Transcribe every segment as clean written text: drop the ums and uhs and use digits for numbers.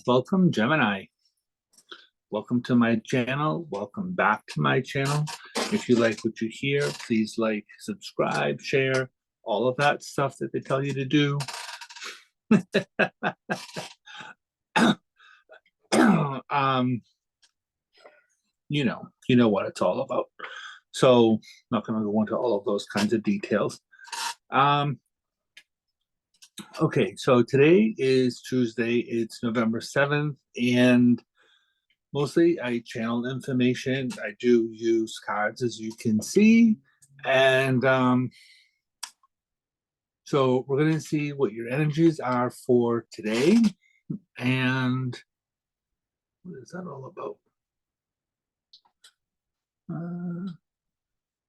Welcome, Gemini. Welcome to my channel. Welcome back to my channel. If you like what you hear, please like, subscribe, share, all of that stuff that they tell you to do. You know what it's all about. So I'm not going to go into all of those kinds of details. Okay, so today is Tuesday. It's November 7th, and mostly I channel information. I do use cards, as you can see. And so we're going to see what your energies are for today. And what is that all about?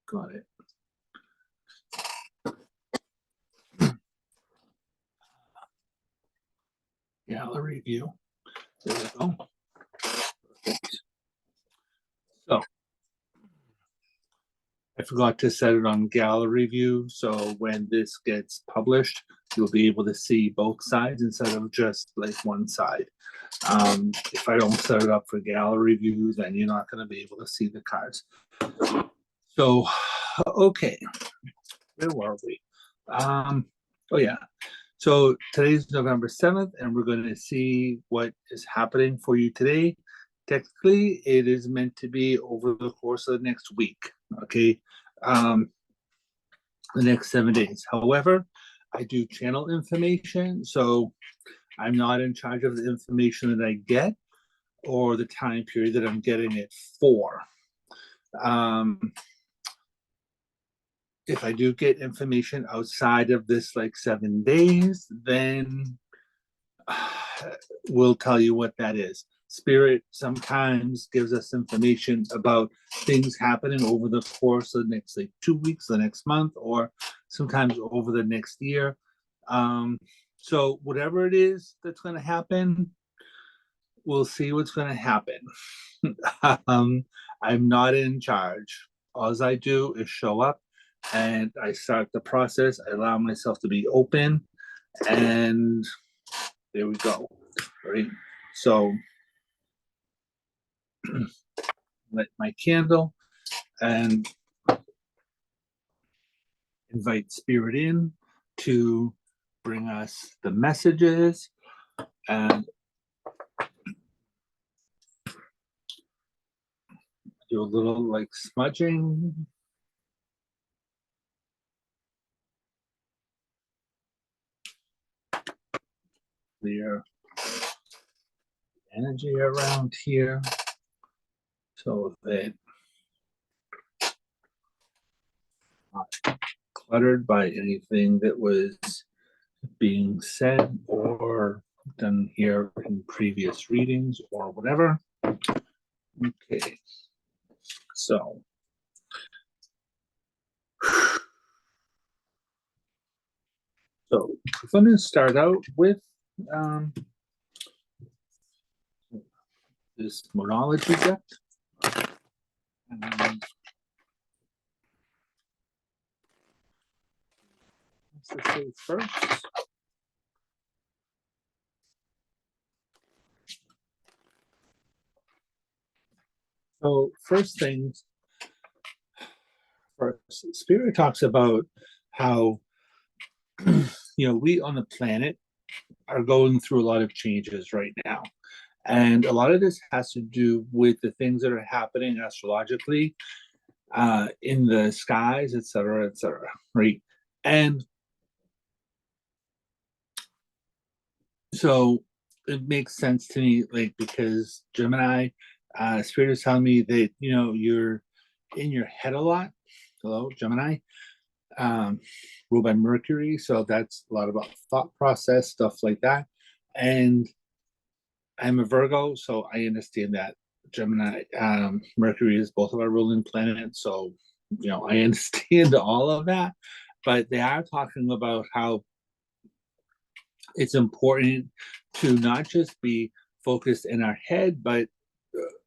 Got it. Gallery view. There we go. Perfect. So I forgot to set it on gallery view, so when this gets published, you'll be able to see both sides instead of just like one side. If I don't set it up for gallery view, then you're not going to be able to see the cards. So, okay, where were we? Oh yeah, so today's November 7th, and we're going to see what is happening for you today. Technically, it is meant to be over the course of the next week, okay? The next 7 days. However, I do channel information, so I'm not in charge of the information that I get or the time period that I'm getting it for. If I do get information outside of this like 7 days, then we'll tell you what that is. Spirit sometimes gives us information about things happening over the course of the next like 2 weeks, the next month, or sometimes over the next year. So whatever it is that's going to happen, we'll see what's going to happen. I'm not in charge. All I do is show up and I start the process. I allow myself to be open, and there we go. Right. So light my candle and invite spirit in to bring us the messages, and do a little like smudging. Clear energy around here so that not cluttered by anything that was being said or done here in previous readings or whatever. Okay, so I'm going to start out with this monology deck. What's the say first? So first things first, Spirit talks about how we on the planet are going through a lot of changes right now. And a lot of this has to do with the things that are happening astrologically in the skies, et cetera, right? And so it makes sense to me, like, because Gemini, Spirit is telling me that, you're in your head a lot. Hello, Gemini. Ruled by Mercury, so that's a lot about thought process, stuff like that. And I'm a Virgo, so I understand that Gemini, Mercury is both of our ruling planets, so I understand all of that. But they are talking about how it's important to not just be focused in our head, but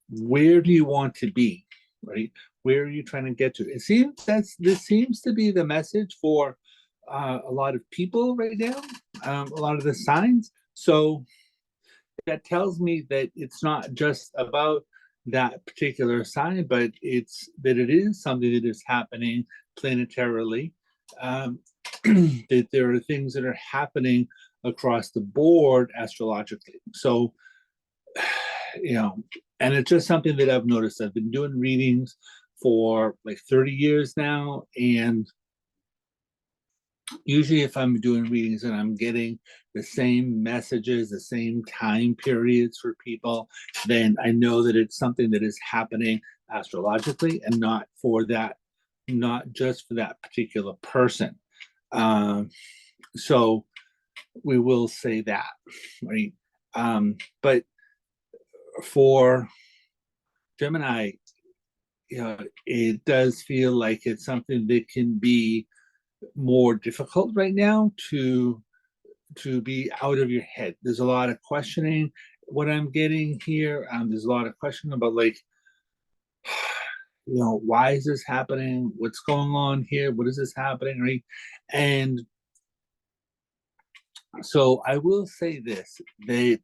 where do you want to be, right? Where are you trying to get to? It seems this seems to be the message for a lot of people right now. a lot of the signs. So that tells me that it's not just about that particular sign, but it's that it is something that is happening planetarily. That there are things that are happening across the board astrologically. So, you know, and it's just something that I've noticed. I've been doing readings for like 30 years now, and usually if I'm doing readings and I'm getting the same messages, the same time periods for people, then I know that it's something that is happening astrologically and not for that, not just for that particular person. So we will say that, right? But for Gemini, you know, it does feel like it's something that can be more difficult right now to be out of your head. There's a lot of questioning. What I'm getting here, there's a lot of questioning about like, you know, why is this happening? What's going on here? What is this happening? Right? And so I will say this: that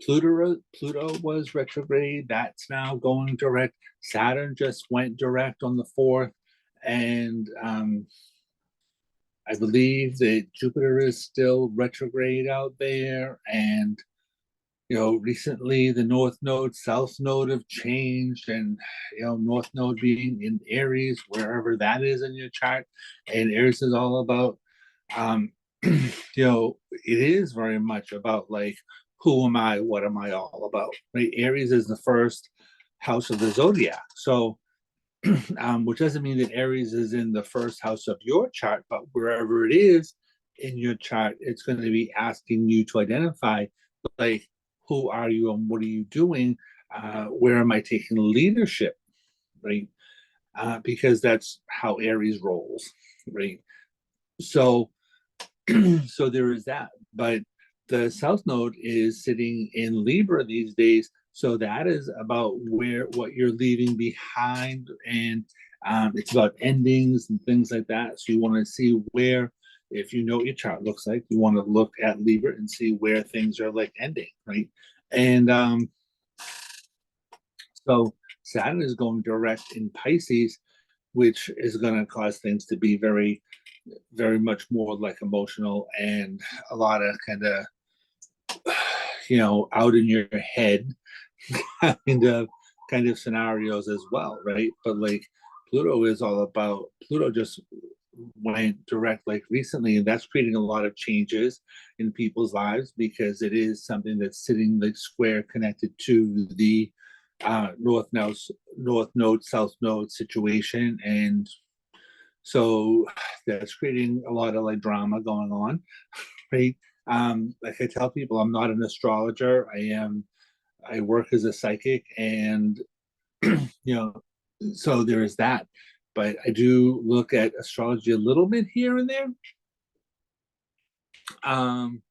Pluto was retrograde. That's now going direct. Saturn just went direct on the 4th, and I believe that Jupiter is still retrograde out there, and you know, recently the North Node, South Node have changed, and you know, North Node being in Aries, wherever that is in your chart, and Aries is all about, you know, it is very much about like, who am I? What am I all about? Right? Aries is the first house of the zodiac, so which doesn't mean that Aries is in the first house of your chart, but wherever it is in your chart, it's going to be asking you to identify, like, who are you and what are you doing? Where am I taking leadership, right? Because that's how Aries rolls, right? So, so there is that. But the South Node is sitting in Libra these days, so that is about where what you're leaving behind, and it's about endings and things like that. So you want to see where, if you know what your chart looks like, you want to look at Libra and see where things are like ending, right? And so Saturn is going direct in Pisces, which is going to cause things to be very, very much more like emotional and a lot of kind of, you know, out in your head kind of scenarios as well, right? But like Pluto is all about, Pluto just went direct like recently, and that's creating a lot of changes in people's lives because it is something that's sitting like square connected to the north node, south node situation, and so that's creating a lot of like drama going on, right? Like I tell people, I'm not an astrologer. I work as a psychic, and you know, so there is that. But I do look at astrology a little bit here and there. Um,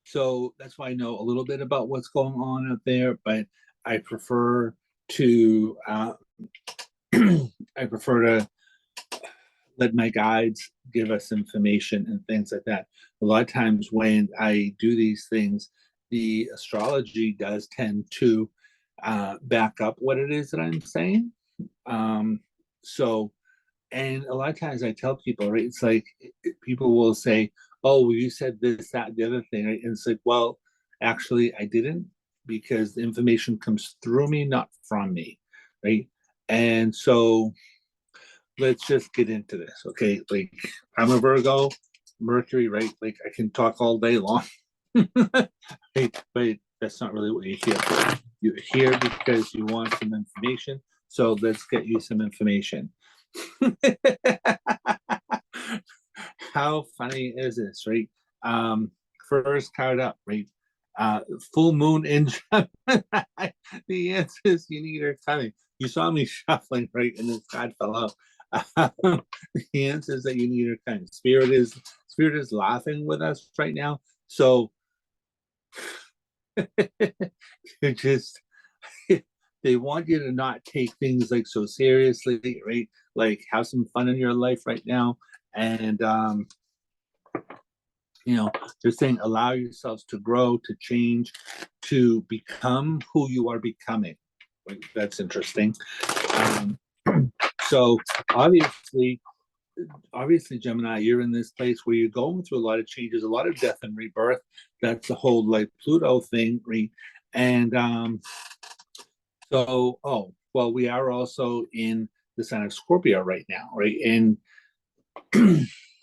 so that's why I know a little bit about what's going on out there. But I prefer to I prefer to let my guides give us information and things like that. A lot of times when I do these things, the astrology does tend to back up what it is that I'm saying. So, and a lot of times I tell people, right, it's like people will say, oh, well, you said this, that, the other thing, right? And it's like, well, actually, I didn't, because the information comes through me, not from me, right? And so let's just get into this, okay? Like, I'm a Virgo, Mercury, right? Like, I can talk all day long, right? But that's not really what you're here for. You're here because you want some information. So let's get you some information. How funny is this, right? Um, First card up, right? Full moon in Gemini. The answer is you need her coming. You saw me shuffling, right? And this card fell out. The answer is that you need her coming. Spirit is laughing with us right now. So you're just they want you to not take things like so seriously, right? Like have some fun in your life right now. And they're saying allow yourselves to grow, to change, to become who you are becoming. That's interesting. So obviously, Gemini, you're in this place where you're going through a lot of changes, a lot of death and rebirth. That's the whole like Pluto thing, right? And well, we are also in the sign of Scorpio right now, right? And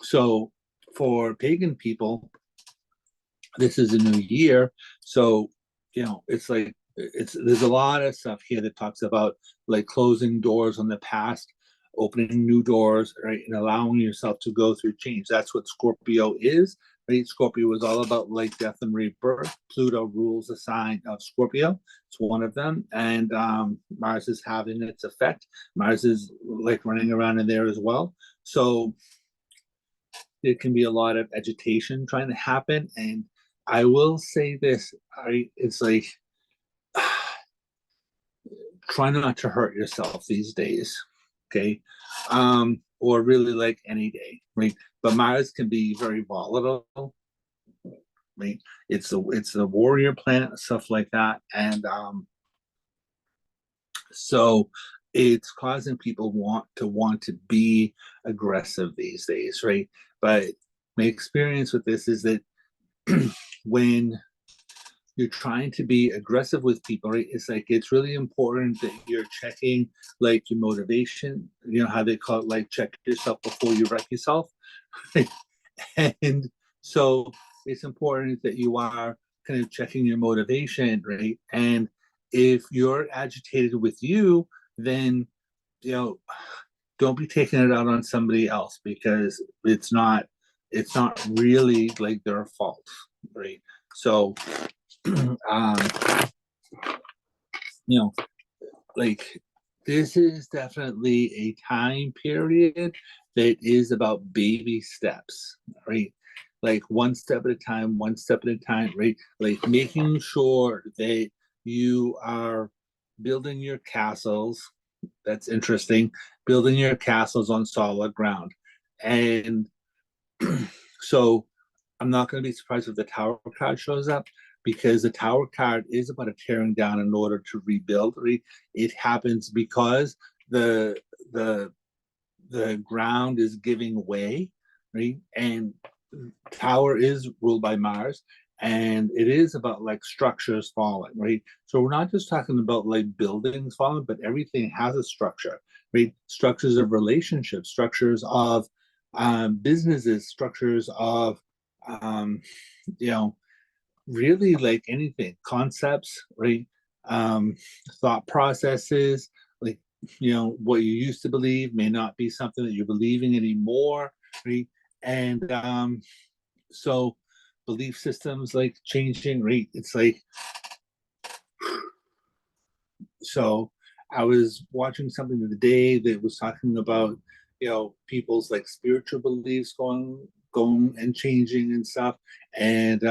so for pagan people, this is a new year. So, it's like there's a lot of stuff here that talks about like closing doors on the past, opening new doors, right? And allowing yourself to go through change. That's what Scorpio is, right? Scorpio is all about like death and rebirth. Pluto rules the sign of Scorpio. It's one of them. And Mars is having its effect. Mars is like running around in there as well. So there can be a lot of agitation trying to happen. And I will say this, it's like, try not to hurt yourself these days, okay? Or really like any day, right? But Mars can be very volatile, right? It's the warrior planet, stuff like that. And so it's causing people want to be aggressive these days, right? But my experience with this is that when you're trying to be aggressive with people, right? It's like it's really important that you're checking like your motivation. You know how they call it, like check yourself before you wreck yourself. And so it's important that you are kind of checking your motivation, right? And if you're agitated with you, then don't be taking it out on somebody else, because it's not really like their fault, right? So um you know like this is definitely a time period that is about baby steps, right? Like one step at a time, right? Like making sure that you are building your castles. That's interesting. Building your castles on solid ground. And so I'm not going to be surprised if the Tower card shows up, because the Tower card is about a tearing down in order to rebuild. Right? It happens because the the the ground is giving way, right? And Tower is ruled by Mars, and it is about like structures falling, right? So we're not just talking about like buildings falling, but everything has a structure, right? Structures of relationships, structures of businesses, structures of um, you know, really like anything, concepts, right? Um, Thought processes, like, what you used to believe may not be something that you're believing anymore, right? And so belief systems like changing, right? It's like, so I was watching something the other day that was talking about, people's like spiritual beliefs going and changing and stuff. And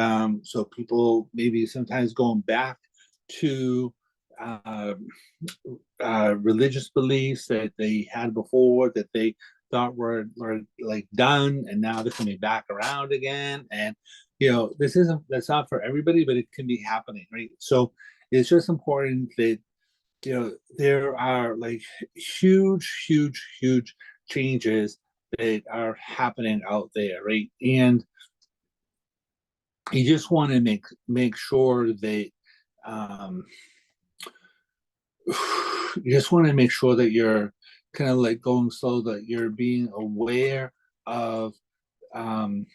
so people maybe sometimes going back to uh, religious beliefs that they had before that they thought were like done, and now they're coming back around again. And that's not for everybody, but it can be happening, right? So it's just important that there are like huge changes that are happening out there, right? And you just want to make sure that um, you just want to make sure that you're kind of like going slow, that you're being aware of um,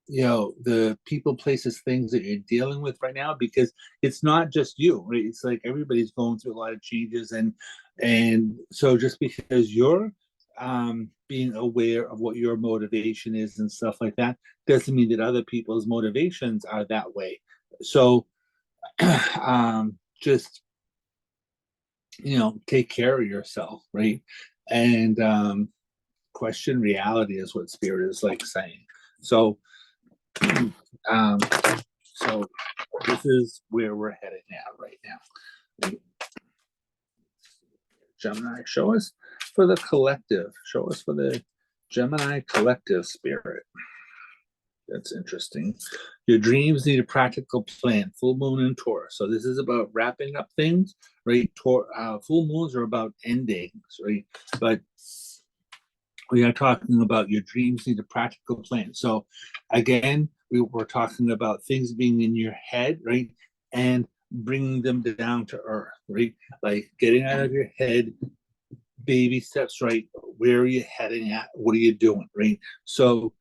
the people, places, things that you're dealing with right now, because it's not just you, right? It's like everybody's going through a lot of changes. And so just because you're being aware of what your motivation is and stuff like that doesn't mean that other people's motivations are that way. So just take care of yourself, right? And question reality is what spirit is like saying. So um, so this is where we're headed right now. Gemini, show us for the collective. Show us for the Gemini collective spirit. That's interesting. Your dreams need a practical plan. Full moon in Taurus. So this is about wrapping up things, right? Full moons are about endings, right? But we are talking about your dreams need a practical plan. So again, we were talking about things being in your head, right? And bringing them down to earth, right? Like getting out of your head, baby steps, right? Where are you heading at? What are you doing, right? So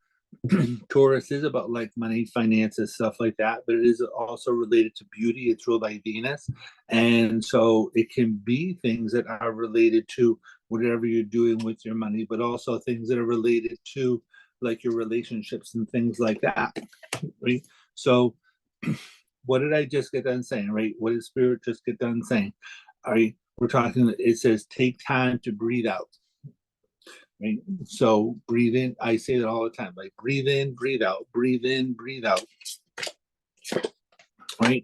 Taurus is about like money, finances, stuff like that, but it is also related to beauty. It's ruled by Venus. And so it can be things that are related to whatever you're doing with your money, but also things that are related to like your relationships and things like that, right? So what did I just get done saying, right? What did Spirit just get done saying? All right, we're talking, it says take time to breathe out. Right? So breathe in. I say that all the time. Like breathe in, breathe out, breathe in, breathe out. Right?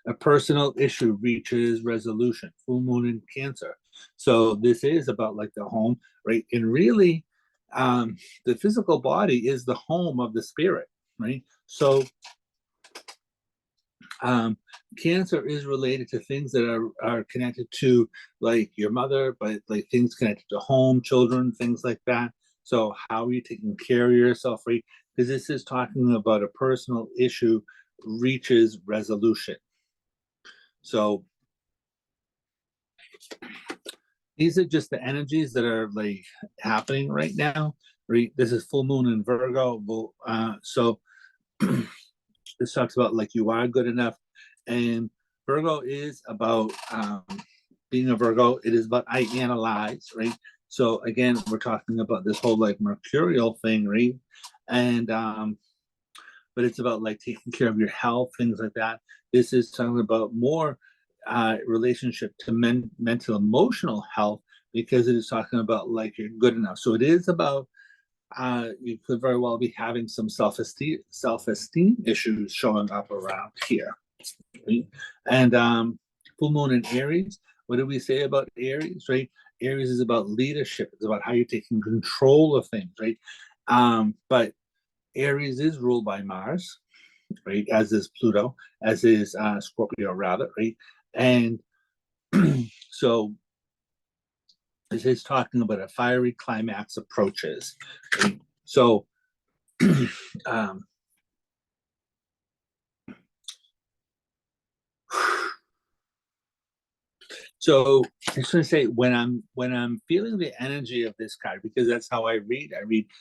A personal issue reaches resolution. Full moon in Cancer. So this is about like the home, right? And really, the physical body is the home of the spirit, right? So Cancer is related to things that are connected to like your mother, but like things connected to home, children, things like that. So how are you taking care of yourself, right? Because this is talking about a personal issue reaches resolution. So these are just the energies that are like happening right now, right? This is full moon in Virgo. So this talks about like you are good enough, and Virgo is about being a Virgo. It is about I analyze, right? So again, we're talking about this whole like mercurial thing, right? And but it's about like taking care of your health, things like that. This is talking about more relationship to mental emotional health, because it is talking about like you're good enough. So it is about you could very well be having some self-esteem issues showing up around here. Right? And full moon in Aries. What did we say about Aries? Right? Aries is about leadership. It's about how you're taking control of things, right? But Aries is ruled by Mars, right? As is Pluto, as is Scorpio, rather, right? And so this is talking about a fiery climax approaches. Right? So um, so I just want to say when I'm feeling the energy of this card, because that's how I read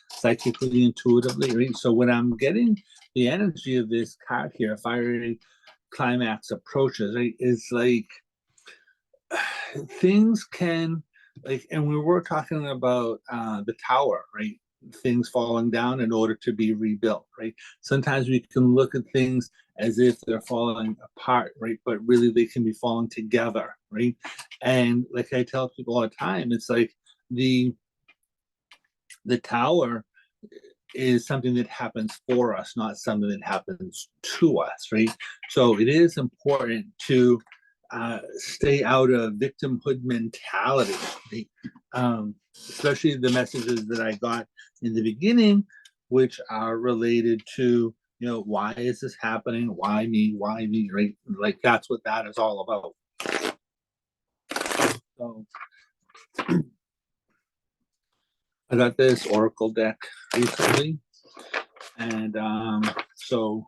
psychically, intuitively, right? So when I'm getting the energy of this card here, fiery climax approaches, right? It's like things can like, and we were talking about the tower, right? Things falling down in order to be rebuilt, right? Sometimes we can look at things as if they're falling apart, right? But really they can be falling together, right? And like I tell people all the time, it's like the tower is something that happens for us, not something that happens to us, right? So it is important to stay out of victimhood mentality, right? Especially the messages that I got in the beginning, which are related to, you know, why is this happening? Why me? Why me? Right? Like that's what that is all about. So I got this Oracle deck recently, and so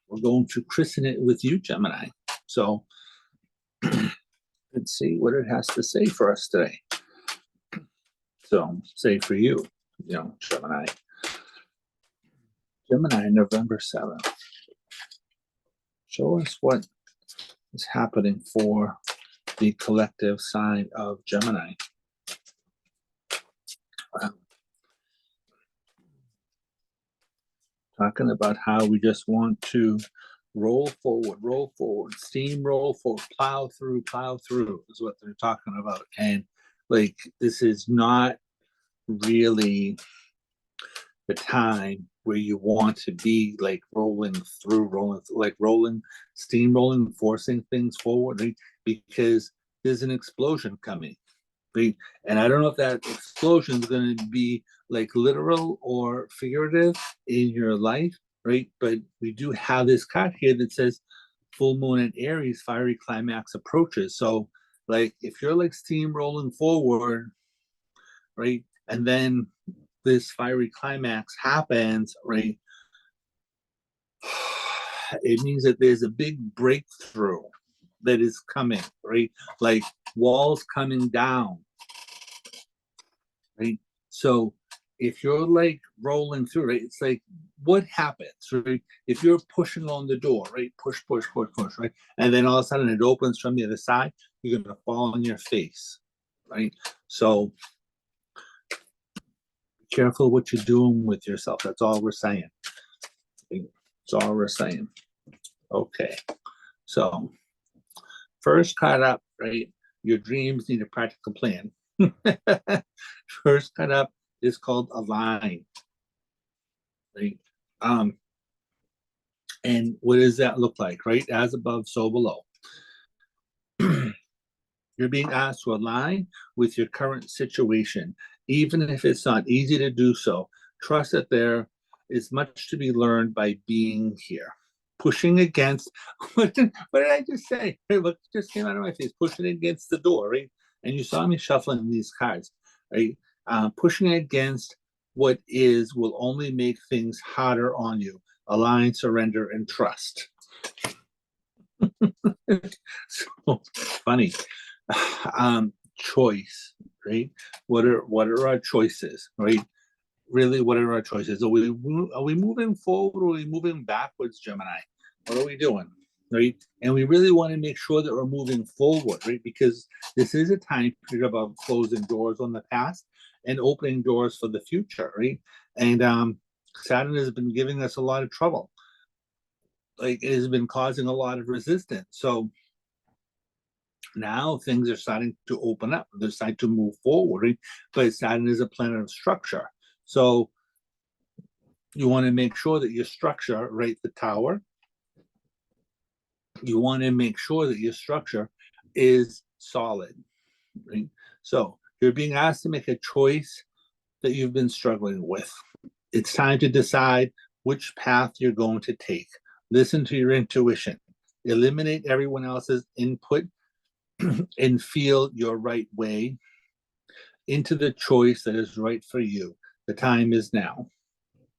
we're going to christen it with you, Gemini. So let's see what it has to say for us today. So say for you, you know, Gemini. Gemini, November 7th. Show us what is happening for the collective sign of Gemini. Wow. Talking about how we just want to roll forward, steamroll forward, plow through is what they're talking about. And like, this is not really the time where you want to be like rolling, steamrolling, forcing things forward, right? Because there's an explosion coming, right? And I don't know if that explosion is going to be like literal or figurative in your life, right? But we do have this card here that says full moon in Aries, fiery climax approaches. So like if you're like steamrolling forward, right? And then this fiery climax happens, right? It means that there's a big breakthrough that is coming, right? Like walls coming down, right? So if you're like rolling through, right, it's like what happens, right? If you're pushing on the door, right, push, push, push, push, right, and then all of a sudden it opens from the other side, you're gonna fall on your face, right? So be careful what you're doing with yourself. That's all we're saying. That's all we're saying. Okay, so first card up, right? Your dreams need a practical plan. First card up is called align, right? And what does that look like, right? As above, so below. You're being asked to align with your current situation, even if it's not easy to do so. Trust that there is much to be learned by being here. Pushing against, what did I just say? What just came out of my face? Pushing against the door, right? And you saw me shuffling these cards, right? Pushing against what is will only make things harder on you. Align, surrender, and trust. So funny. Choice, right? What are our choices, right? Really, what are our choices? Are we moving forward or are we moving backwards, Gemini? What are we doing, right? And we really want to make sure that we're moving forward, right? Because this is a time period about closing doors on the past and opening doors for the future, right? And Saturn has been giving us a lot of trouble. Like it has been causing a lot of resistance. So now things are starting to open up. They're starting to move forward, right? But Saturn is a planet of structure. So you want to make sure that your structure, right, the tower, you want to make sure that your structure is solid, right? So you're being asked to make a choice that you've been struggling with. It's time to decide which path you're going to take. Listen to your intuition. Eliminate everyone else's input and feel your right way into the choice that is right for you. The time is now.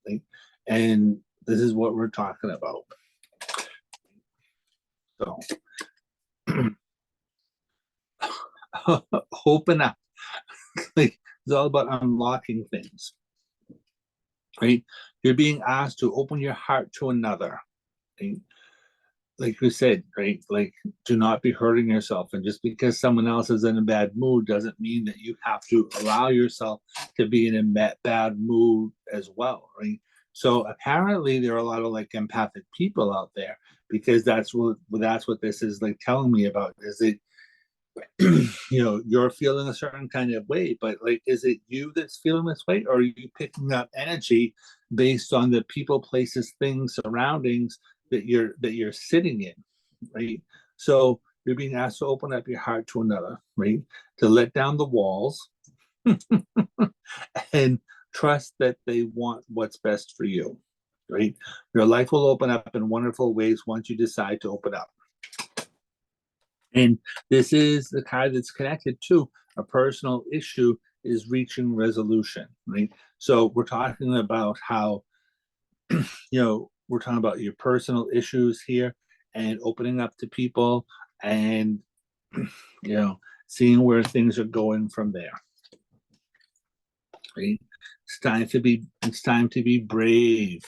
Right? And this is what we're talking about. So open up. Like, it's all about unlocking things. Right? You're being asked to open your heart to another. Right? Like you said, right? Like, do not be hurting yourself. And just because someone else is in a bad mood doesn't mean that you have to allow yourself to be in a bad mood as well, right? So apparently there are a lot of like empathic people out there because that's what this is like telling me about. Is it you're feeling a certain kind of way, but like is it you that's feeling this way, or are you picking up energy based on the people, places, things, surroundings that you're sitting in, right? So you're being asked to open up your heart to another, right? To let down the walls and trust that they want what's best for you, right? Your life will open up in wonderful ways once you decide to open up. And this is the card that's connected to a personal issue is reaching resolution, right? So we're talking about how, we're talking about your personal issues here and opening up to people and, seeing where things are going from there, right? It's time to be brave.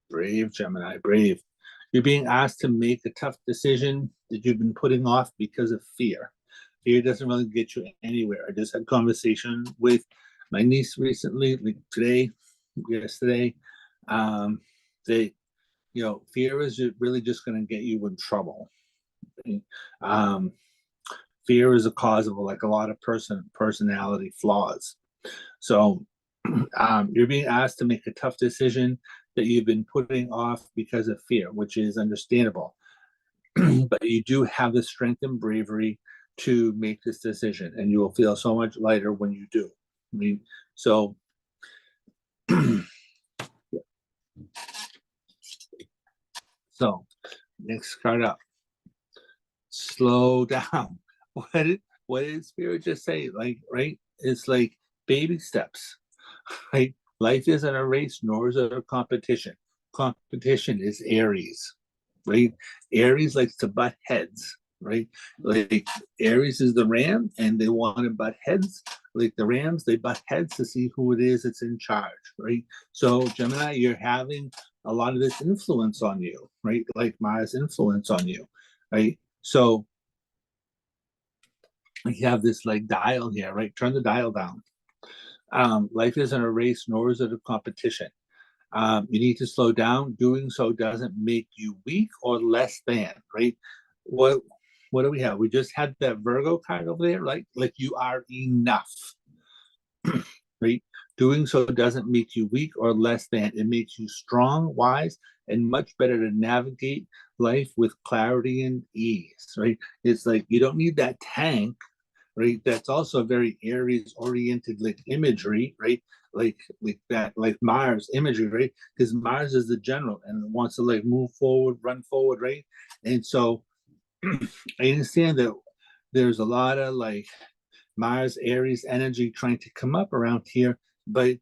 Brave, Gemini, brave. You're being asked to make a tough decision that you've been putting off because of fear. Fear doesn't really get you anywhere. I just had a conversation with my niece recently, like yesterday. They, fear is really just going to get you in trouble. Um, Fear is a cause of like a lot of personality flaws. So you're being asked to make a tough decision that you've been putting off because of fear, which is understandable. But you do have the strength and bravery to make this decision, and you will feel so much lighter when you do. I mean, so so next card up. Slow down. What did Spirit just say? Like, right? It's like baby steps. Right? Life isn't a race, nor is it a competition. Competition is Aries, right? Aries likes to butt heads, right? Like Aries is the ram, and they want to butt heads. Like the rams, they butt heads to see who it is that's in charge, right? So Gemini, you're having a lot of this influence on you, right? Like Mars influence on you, right? So you have this like dial here, right? Turn the dial down. Life isn't a race, nor is it a competition. You need to slow down. Doing so doesn't make you weak or less than, right? What what do we have? We just had that Virgo card over there, like you are enough, right? Doing so doesn't make you weak or less than. It makes you strong, wise, and much better to navigate life with clarity and ease, right? It's like you don't need that tank, right? That's also very Aries oriented, like imagery, right? Like that, like Mars imagery, right? Because Mars is the general and wants to like move forward, run forward, right? And so I understand that there's a lot of like Mars Aries energy trying to come up around here, but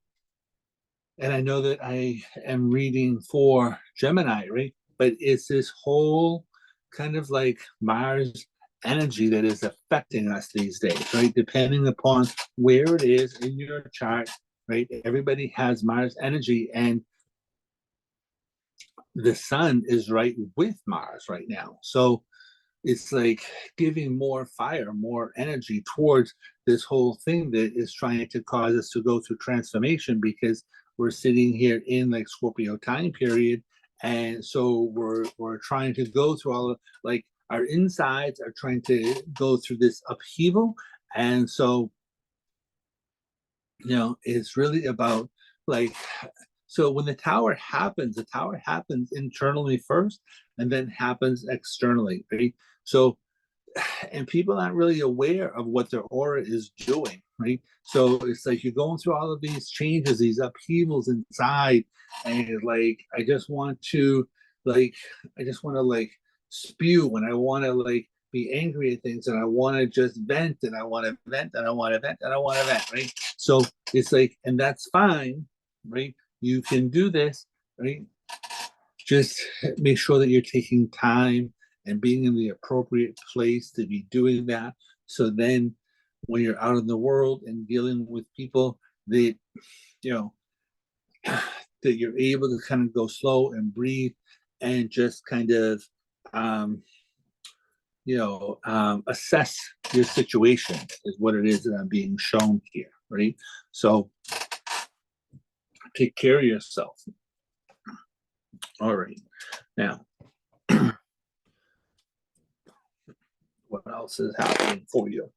and I know that I am reading for Gemini, right? But it's this whole kind of like Mars energy that is affecting us these days, right? Depending upon where it is in your chart, right? Everybody has Mars energy, and the sun is right with Mars right now. So it's like giving more fire, more energy towards this whole thing that is trying to cause us to go through transformation, because we're sitting here in like Scorpio time period. And so we're trying to go through all of like our insides are trying to go through this upheaval. And so, it's really about like, so when the tower happens internally first and then happens externally, right? So and people aren't really aware of what their aura is doing, right? So it's like you're going through all of these changes, these upheavals inside, and like I just want to like spew, and I want to like be angry at things, and I want to just vent, and I want to vent, and I want to vent, and I want to vent, right? So it's like, and that's fine, right? You can do this, right? Just make sure that you're taking time and being in the appropriate place to be doing that. So then when you're out in the world and dealing with people that, you know, that you're able to kind of go slow and breathe and just kind of, assess your situation is what it is that I'm being shown here, right? So take care of yourself. All right. Now, what else is happening for you?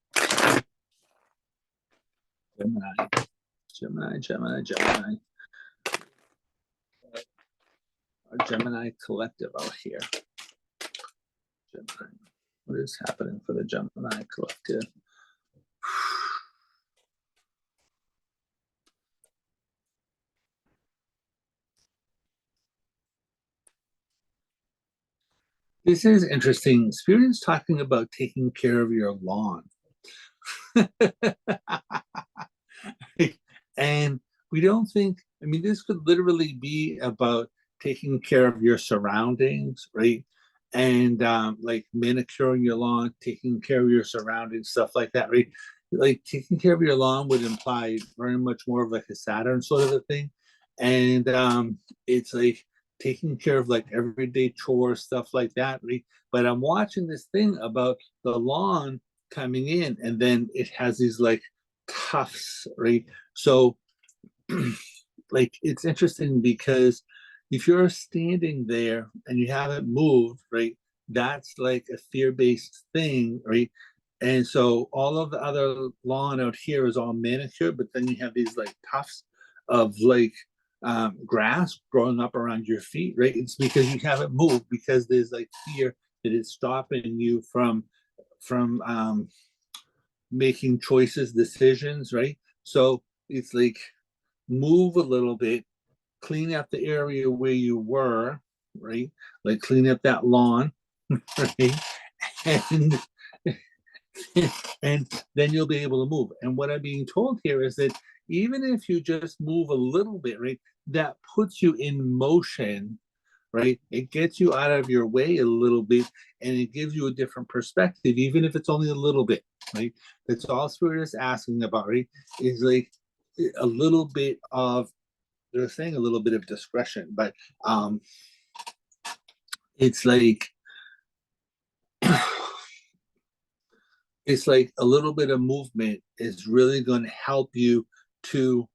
Gemini. Our Gemini collective out here. Gemini. What is happening for the Gemini collective? This is interesting. Spirit is talking about taking care of your lawn. And we don't think, I mean, this could literally be about taking care of your surroundings, right? And like manicuring your lawn, taking care of your surroundings, stuff like that, right? Like taking care of your lawn would imply very much more of like a Saturn sort of a thing. And it's like taking care of like everyday chores, stuff like that, right? But I'm watching this thing about the lawn coming in, and then it has these like tufts, right? So, like, it's interesting because if you're standing there and you haven't moved, right, that's like a fear-based thing, right? And so all of the other lawn out here is all manicured, but then you have these like tufts of like grass growing up around your feet, right? It's because you haven't moved, because there's like fear that is stopping you from making choices, decisions, right? So it's like move a little bit, clean up the area where you were, right? Like clean up that lawn, right? And and then you'll be able to move. And what I'm being told here is that even if you just move a little bit, right, that puts you in motion, right? It gets you out of your way a little bit and it gives you a different perspective, even if it's only a little bit, right? That's all Spirit is asking about, right? Is like a little bit of, they're saying a little bit of discretion, but it's like, it's like a little bit of movement is really going to help you to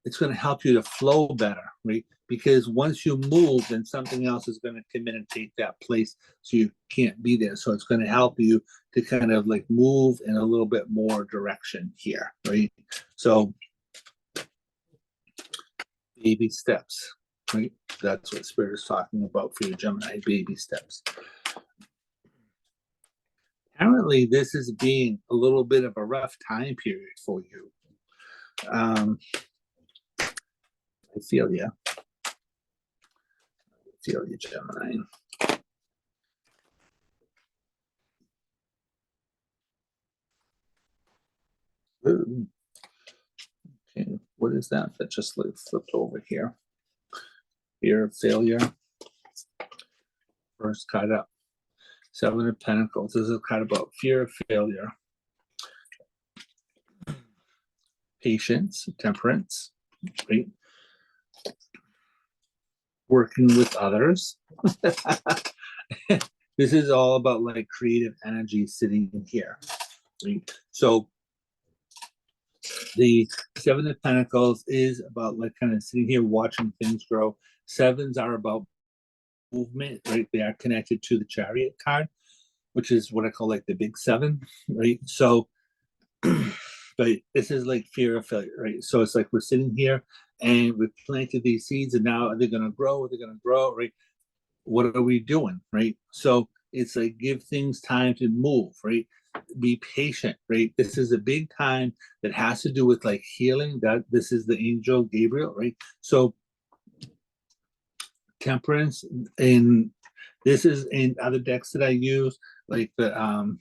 it's going to help you to flow better, right? Because once you move, then something else is going to come in and take that place, so you can't be there. So it's going to help you to kind of like move in a little bit more direction here, right? So baby steps, right? That's what Spirit is talking about for you, Gemini, baby steps. Apparently, this is being a little bit of a rough time period for you. I feel you. Feel you, Gemini. Ooh. Okay, what is that just like flipped over here? Fear of failure. First card up. Seven of Pentacles. This is kind of about fear of failure. Patience, temperance, right? Working with others. This is all about like creative energy sitting in here. Right? So the Seven of Pentacles is about like kind of sitting here watching things grow. Sevens are about movement, right? They are connected to the Chariot card, which is what I call like the big seven, right? So, but this is like fear of failure, right? So it's like we're sitting here and we've planted these seeds, and now are they going to grow? Are they going to grow, right? What are we doing, right? So it's like give things time to move, right? Be patient, right? This is a big time that has to do with like healing. That this is the angel Gabriel, right? So temperance, and this is in other decks that I use, like the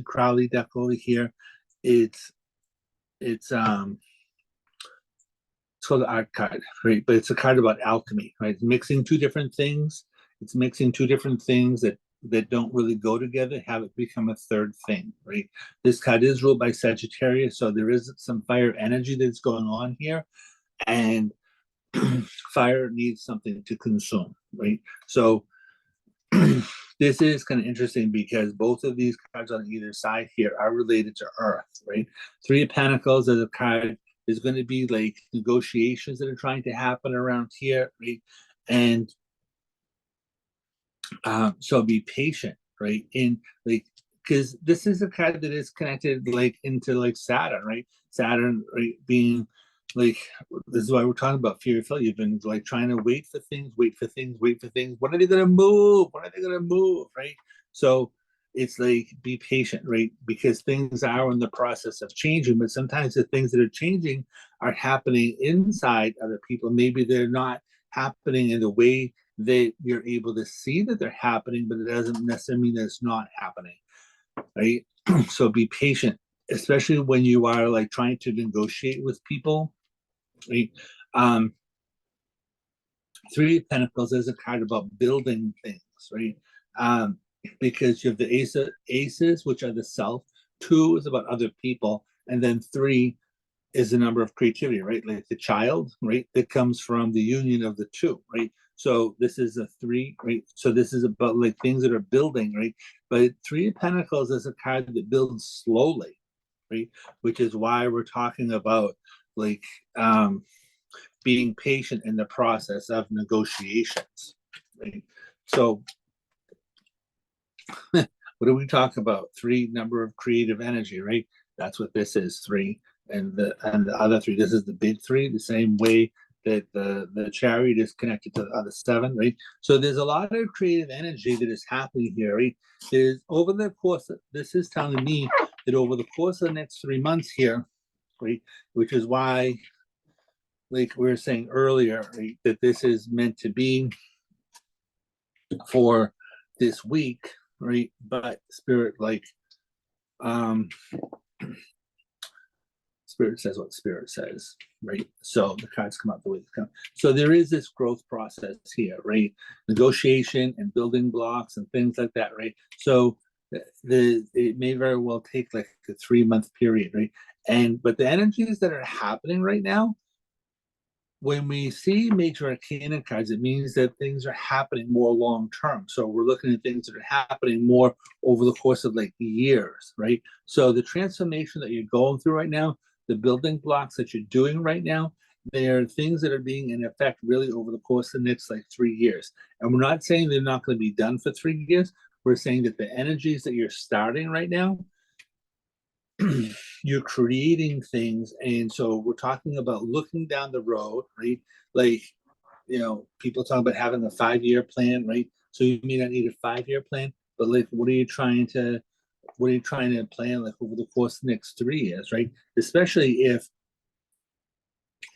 Crowley deck over here. It's called the art card, right? But it's a card about alchemy, right? It's mixing two different things. It's mixing two different things that don't really go together, have it become a third thing, right? This card is ruled by Sagittarius, so there is some fire energy that's going on here, and fire needs something to consume, right? So this is kind of interesting because both of these cards on either side here are related to Earth, right? Three of Pentacles as a card is going to be like negotiations that are trying to happen around here, right? And so be patient, right? In like, because this is a card that is connected like into like Saturn, right? Saturn, right, being like, this is why we're talking about fear of failure. You've been like trying to wait for things, wait for things, wait for things. When are they going to move? When are they going to move, right? So it's like be patient, right? Because things are in the process of changing, but sometimes the things that are changing are happening inside other people. Maybe they're not happening in the way that you're able to see that they're happening, but it doesn't necessarily mean that it's not happening, right? So be patient, especially when you are like trying to negotiate with people, right? Three of Pentacles is a card about building things, right? Because you have the aces, which are the self. Two is about other people, and then three is the number of creativity, right? Like the child, right? That comes from the union of the two, right? So this is a three, right? So this is about like things that are building, right? But Three of Pentacles is a card that builds slowly, right? Which is why we're talking about like being patient in the process of negotiations, right? So what do we talk about? Three, number of creative energy, right? That's what this is, three. And the other three, this is the big three, the same way that the chariot is connected to the seven, right? So there's a lot of creative energy that is happening here, right? There's over the course this is telling me that over the course of the next 3 months here, right, which is why, like we were saying earlier, right, that this is meant to be for this week, right? But spirit, like, spirit says what spirit says, right? So the cards come out the way they come. So there is this growth process here, right? Negotiation and building blocks and things like that, right? So it may very well take like a 3-month period, right? But the energies that are happening right now, when we see major arcana cards, it means that things are happening more long term. So we're looking at things that are happening more over the course of like years, right? So the transformation that you're going through right now, the building blocks that you're doing right now, they are things that are being in effect really over the course of the next like 3 years. And we're not saying they're not going to be done for 3 years. We're saying that the energies that you're starting right now, you're creating things. And so we're talking about looking down the road, right? Like, people talk about having a 5-year plan, right? So you may not need a 5-year plan, but like, what are you trying to plan like over the course of the next 3 years, right? Especially if,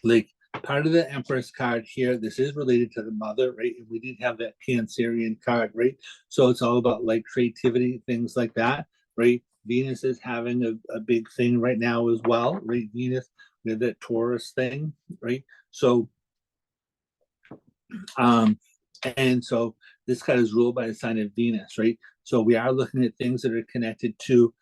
like, part of the Empress card here, this is related to the mother, right? And we did have that Cancerian card, right? So it's all about like creativity, things like that, right? Venus is having a big thing right now as well, right? Venus with that Taurus thing, right? So, and so this card is ruled by the sign of Venus, right? So we are looking at things that are connected to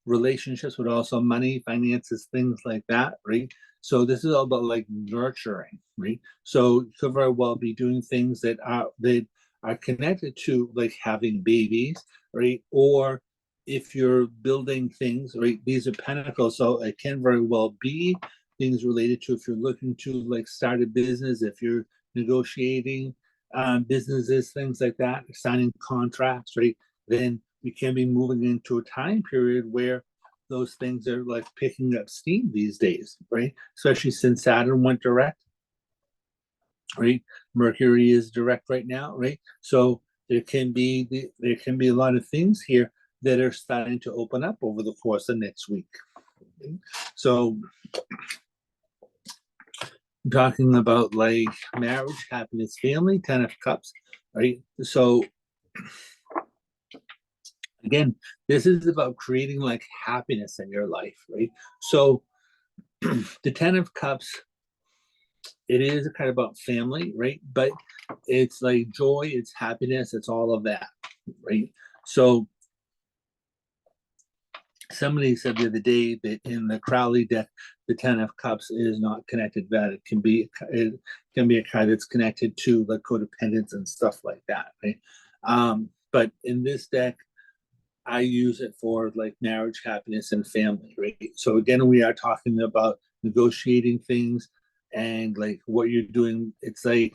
relationships, but also money, finances, things like that, right? So this is all about like nurturing, right? So you could very well be doing things that are connected to like having babies, right? Or if you're building things, right? These are pentacles, so it can very well be things related to if you're looking to like start a business, if you're negotiating businesses, things like that, signing contracts, right? Then we can be moving into a time period where those things are like picking up steam these days, right? Especially since Saturn went direct, right? Mercury is direct right now, right? So there can be a lot of things here that are starting to open up over the course of next week. Okay? So I'm talking about like marriage, happiness, family, 10 of cups, right? So again, this is about creating like happiness in your life, right? So the 10 of cups, it is kind of about family, right? But it's like joy, it's happiness, it's all of that, right? So somebody said the other day that in the Crowley deck, the 10 of cups is not connected, that it can be a card that's connected to like codependence and stuff like that, right? But in this deck, I use it for like marriage, happiness, and family, right? So again, we are talking about negotiating things and like what you're doing. It's like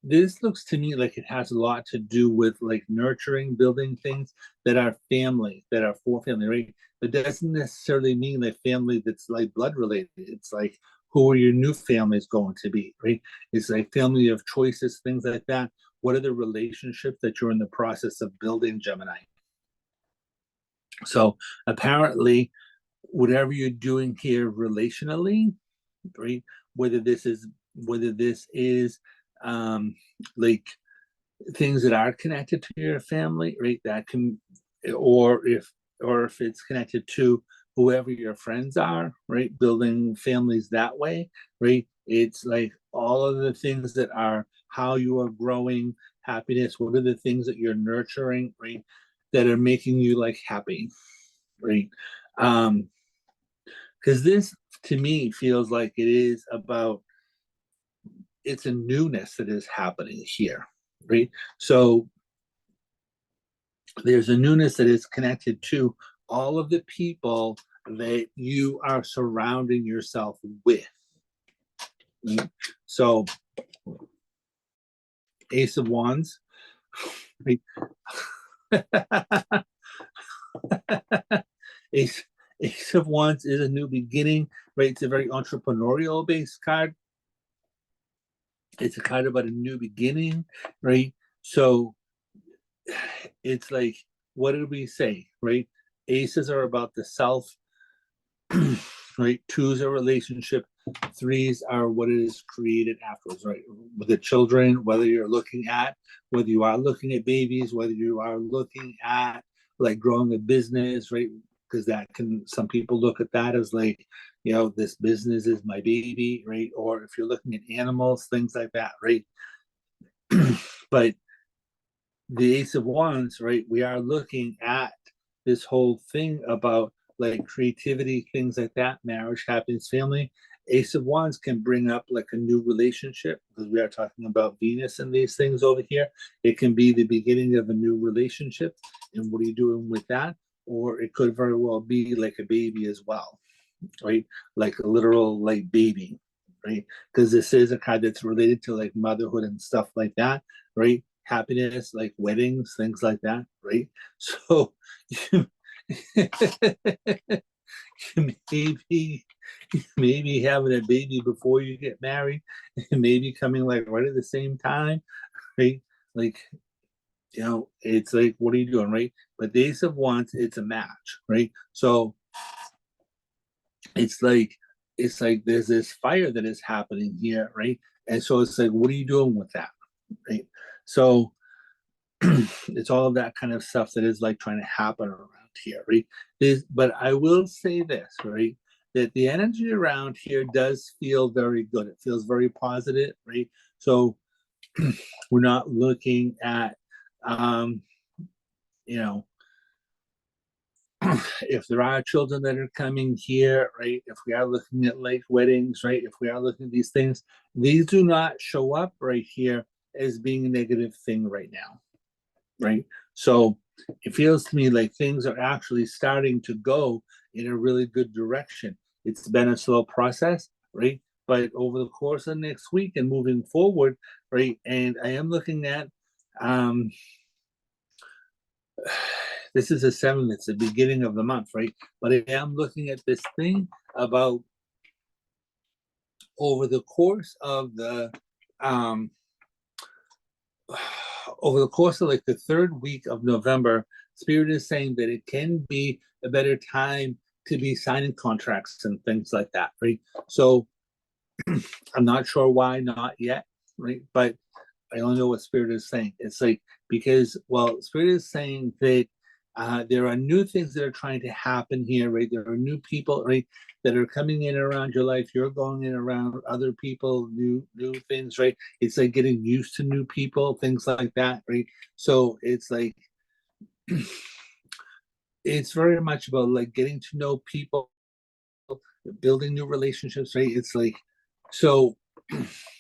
this looks to me like it has a lot to do with like nurturing, building things that are family, that are for family, right? But that doesn't necessarily mean like family that's like blood related. It's like who are your new families going to be, right? It's like family of choices, things like that. What are the relationships that you're in the process of building, Gemini? So apparently, whatever you're doing here relationally, right? Whether this is like things that are connected to your family, right? That can, or if it's connected to whoever your friends are, right? Building families that way, right? It's like all of the things that are how you are growing happiness. What are the things that you're nurturing, right? That are making you like happy, right? Because this to me feels like it is about, it's a newness that is happening here, right? So there's a newness that is connected to all of the people that you are surrounding yourself with. Right? So Ace of Wands, right? Ace, Ace of Wands is a new beginning, right? It's a very entrepreneurial based card. It's a kind of about a new beginning, right? So it's like, what did we say, right? Aces are about the self, right? Twos are relationship. Threes are what is created afterwards, right? With the children, whether you are looking at babies, whether you are looking at like growing a business, right? Because that can, some people look at that as like, this business is my baby, right? Or if you're looking at animals, things like that, right? But the Ace of Wands, right? We are looking at this whole thing about like creativity, things like that, marriage, happiness, family. Ace of Wands can bring up like a new relationship because we are talking about Venus and these things over here. It can be the beginning of a new relationship. And what are you doing with that? Or it could very well be like a baby as well, right? Like a literal like baby, right? Because this is a card that's related to like motherhood and stuff like that, right? Happiness, like weddings, things like that, right? So maybe maybe having a baby before you get married, maybe coming like right at the same time, right? Like, it's like, what are you doing, right? But the Ace of Wands, it's a match, right? So it's like there's this fire that is happening here, right? And so it's like, what are you doing with that, right? So it's all of that kind of stuff that is like trying to happen around here, right? But I will say this, right? That the energy around here does feel very good. It feels very positive, right? So we're not looking at, you know, if there are children that are coming here, right? If we are looking at like weddings, right? If we are looking at these things, these do not show up right here as being a negative thing right now, right? So it feels to me like things are actually starting to go in a really good direction. It's been a slow process, right? But over the course of next week and moving forward, right? And I am looking at, this is the 7th, it's the beginning of the month, right? But I am looking at this thing about over the course of the over the course of like the 3rd week of November, Spirit is saying that it can be a better time to be signing contracts and things like that, right? So I'm not sure why not yet, right? But I only know what Spirit is saying. It's like, because, well, Spirit is saying that there are new things that are trying to happen here, right? There are new people, right, that are coming in around your life. You're going in around other people, new things, right? It's like getting used to new people, things like that, right? So it's like it's very much about like getting to know people, building new relationships, right? It's like, so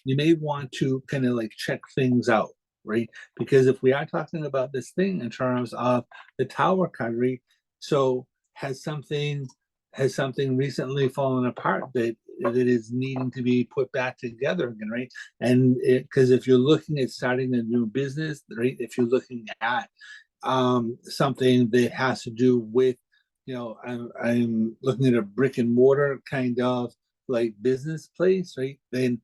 you may want to kind of like check things out, right? Because if we are talking about this thing in terms of the Tower card, right? So has something recently fallen apart that is needing to be put back together again, right? And because if you're looking at starting a new business, right? If you're looking at something that has to do with, I'm looking at a brick and mortar kind of like business place, right? Then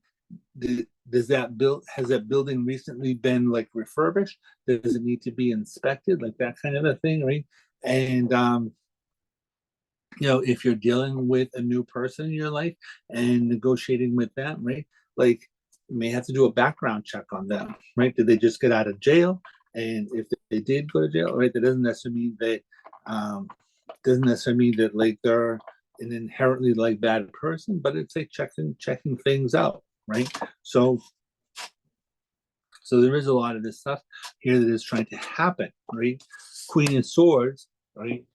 does that has that building recently been like refurbished? Does it need to be inspected, like that kind of a thing, right? And if you're dealing with a new person in your life and negotiating with them, right? Like you may have to do a background check on them, right? Did they just get out of jail? And if they did go to jail, right, that doesn't necessarily mean that like they're an inherently like bad person, but it's like checking things out, right? So there is a lot of this stuff here that is trying to happen, right? Queen of Swords, right?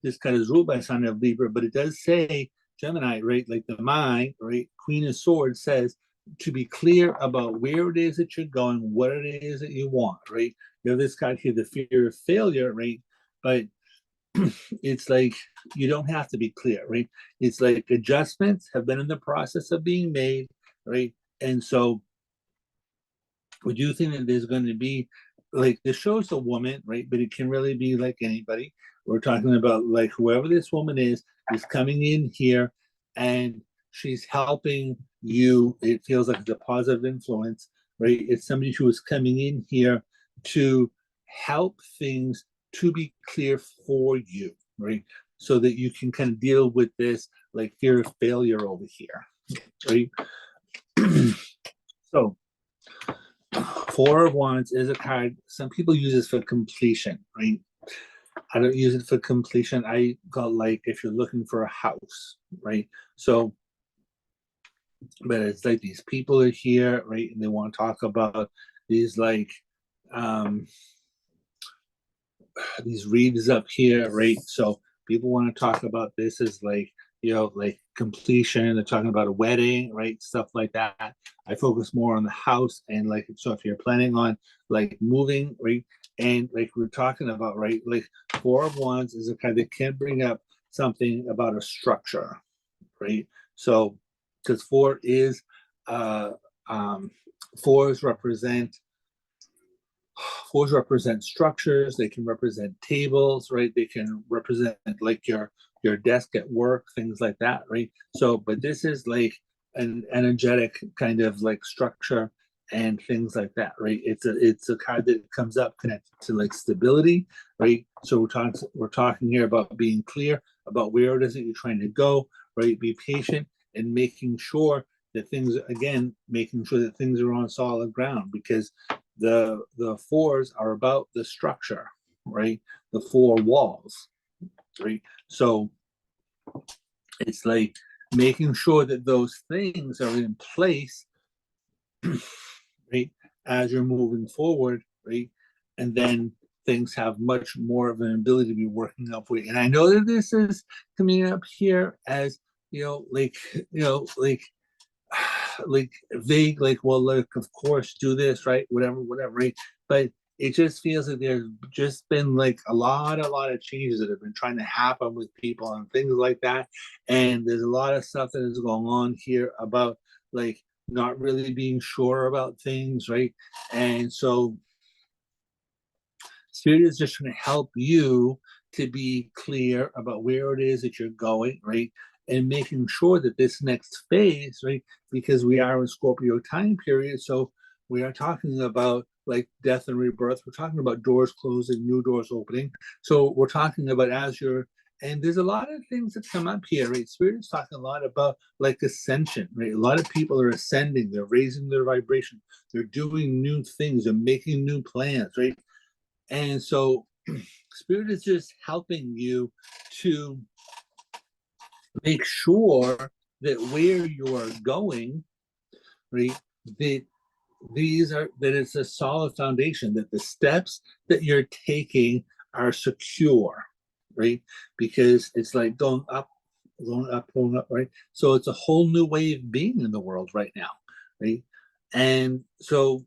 This card is ruled by sign of Libra, but it does say Gemini, right? Like the mind, right? Queen of Swords says to be clear about where it is that you're going, what it is that you want, right? You have this card here, the fear of failure, right? But it's like you don't have to be clear, right? It's like adjustments have been in the process of being made, right? And so would you think that there's going to be like this shows a woman, right? But it can really be like anybody. We're talking about like whoever this woman is coming in here and she's helping you. It feels like it's a positive influence, right? It's somebody who is coming in here to help things to be clear for you, right? So that you can kind of deal with this like fear of failure over here, right? So Four of Wands is a card. Some people use this for completion, right? I don't use it for completion. I got like if you're looking for a house, right? So, but it's like these people are here, right? And they want to talk about these like um these reads up here, right? So people want to talk about this as like, like completion. They're talking about a wedding, right? Stuff like that. I focus more on the house and like, so if you're planning on like moving, right? And like we're talking about, right? Like Four of Wands is a kind that can bring up something about a structure, right? So, because uh, um, fours represent fours represent structures. They can represent tables, right? They can represent like your desk at work, things like that, right? So, but this is like an energetic kind of like structure and things like that, right? It's a card that comes up connected to like stability, right? So we're talking here about being clear about where it is that you're trying to go, right? Be patient and making sure that things, again, making sure that things are on solid ground, because the fours are about the structure, right? The four walls, right? So it's like making sure that those things are in place, right, as you're moving forward, right? And then things have much more of an ability to be working up for you. And I know that this is coming up here as, like vague, like, well, look, of course, do this, right? Whatever, right? But it just feels like there's just been like a lot of changes that have been trying to happen with people and things like that. And there's a lot of stuff that is going on here about like not really being sure about things, right? And so Spirit is just trying to help you to be clear about where it is that you're going, right? And making sure that this next phase, right? Because we are in Scorpio time period. So we are talking about like death and rebirth. We're talking about doors closing, new doors opening. So we're talking about and there's a lot of things that come up here, right? Spirit is talking a lot about like ascension, right? A lot of people are ascending, they're raising their vibration, they're doing new things, they're making new plans, right? And so Spirit is just helping you to make sure that where you are going, right, that that it's a solid foundation, that the steps that you're taking are secure, right? Because it's like going up, right? So it's a whole new way of being in the world right now, right? And so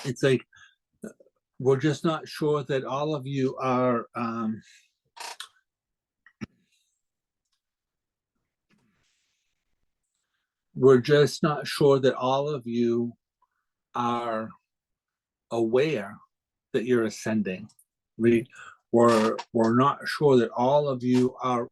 it's like we're just not sure that all of you are we're just not sure that all of you are aware that you're ascending. We're not sure that all of you are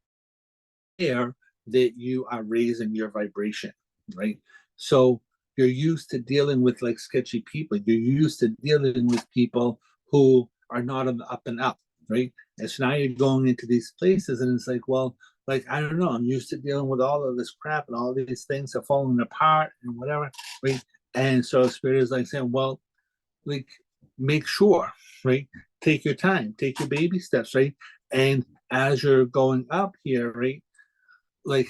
aware that you are raising your vibration, right? So you're used to dealing with like sketchy people. You're used to dealing with people who are not on the up and up, right? And so now you're going into these places and it's like, well, like, I don't know, I'm used to dealing with all of this crap and all these things are falling apart and whatever, right? And so Spirit is like saying, well, like, make sure, right? Take your time, take your baby steps, right? And as you're going up here, right? Like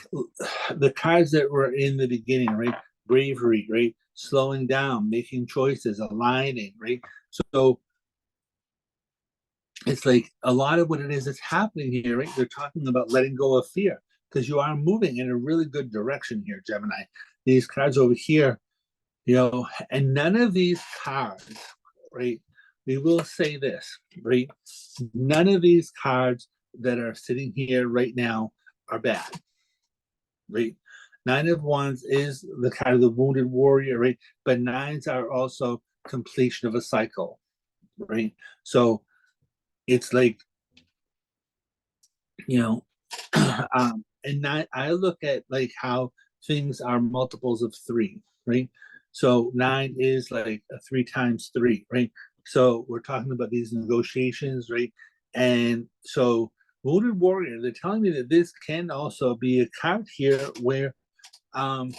the cards that were in the beginning, right? Bravery, right? Slowing down, making choices, aligning, right? So it's like a lot of what it is that's happening here, right? They're talking about letting go of fear because you are moving in a really good direction here, Gemini. These cards over here, and none of these cards, right? We will say this, right? None of these cards that are sitting here right now are bad, right? Nine of Wands is the kind of the wounded warrior, right? But nines are also completion of a cycle, right? So it's like, you know, and I look at like how things are multiples of three, right? So 9 is like a 3 times 3, right? So we're talking about these negotiations, right? And so Wounded Warrior, they're telling me that this can also be a card here where um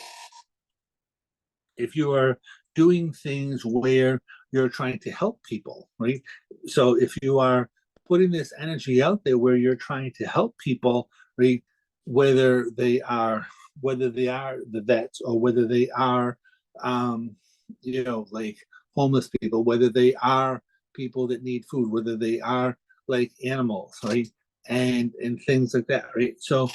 if you are doing things where you're trying to help people, right? So if you are putting this energy out there where you're trying to help people, right? Whether they are the vets or whether they are like homeless people, whether they are people that need food, whether they are like animals, right? And things like that, right? So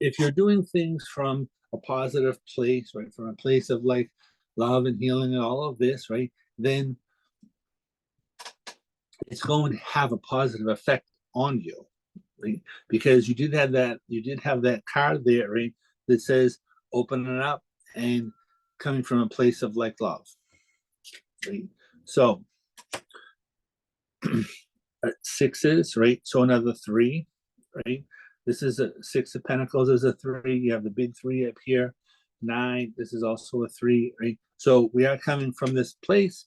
if you're doing things from a positive place, right, from a place of like love and healing and all of this, right, then it's going to have a positive effect on you, right? Because you did have that card there, right, that says open it up and coming from a place of like love, right? So sixes, right? So another 3, right? This is a 6 of Pentacles is a 3. You have the big 3 up here. 9, this is also a 3, right? So we are coming from this place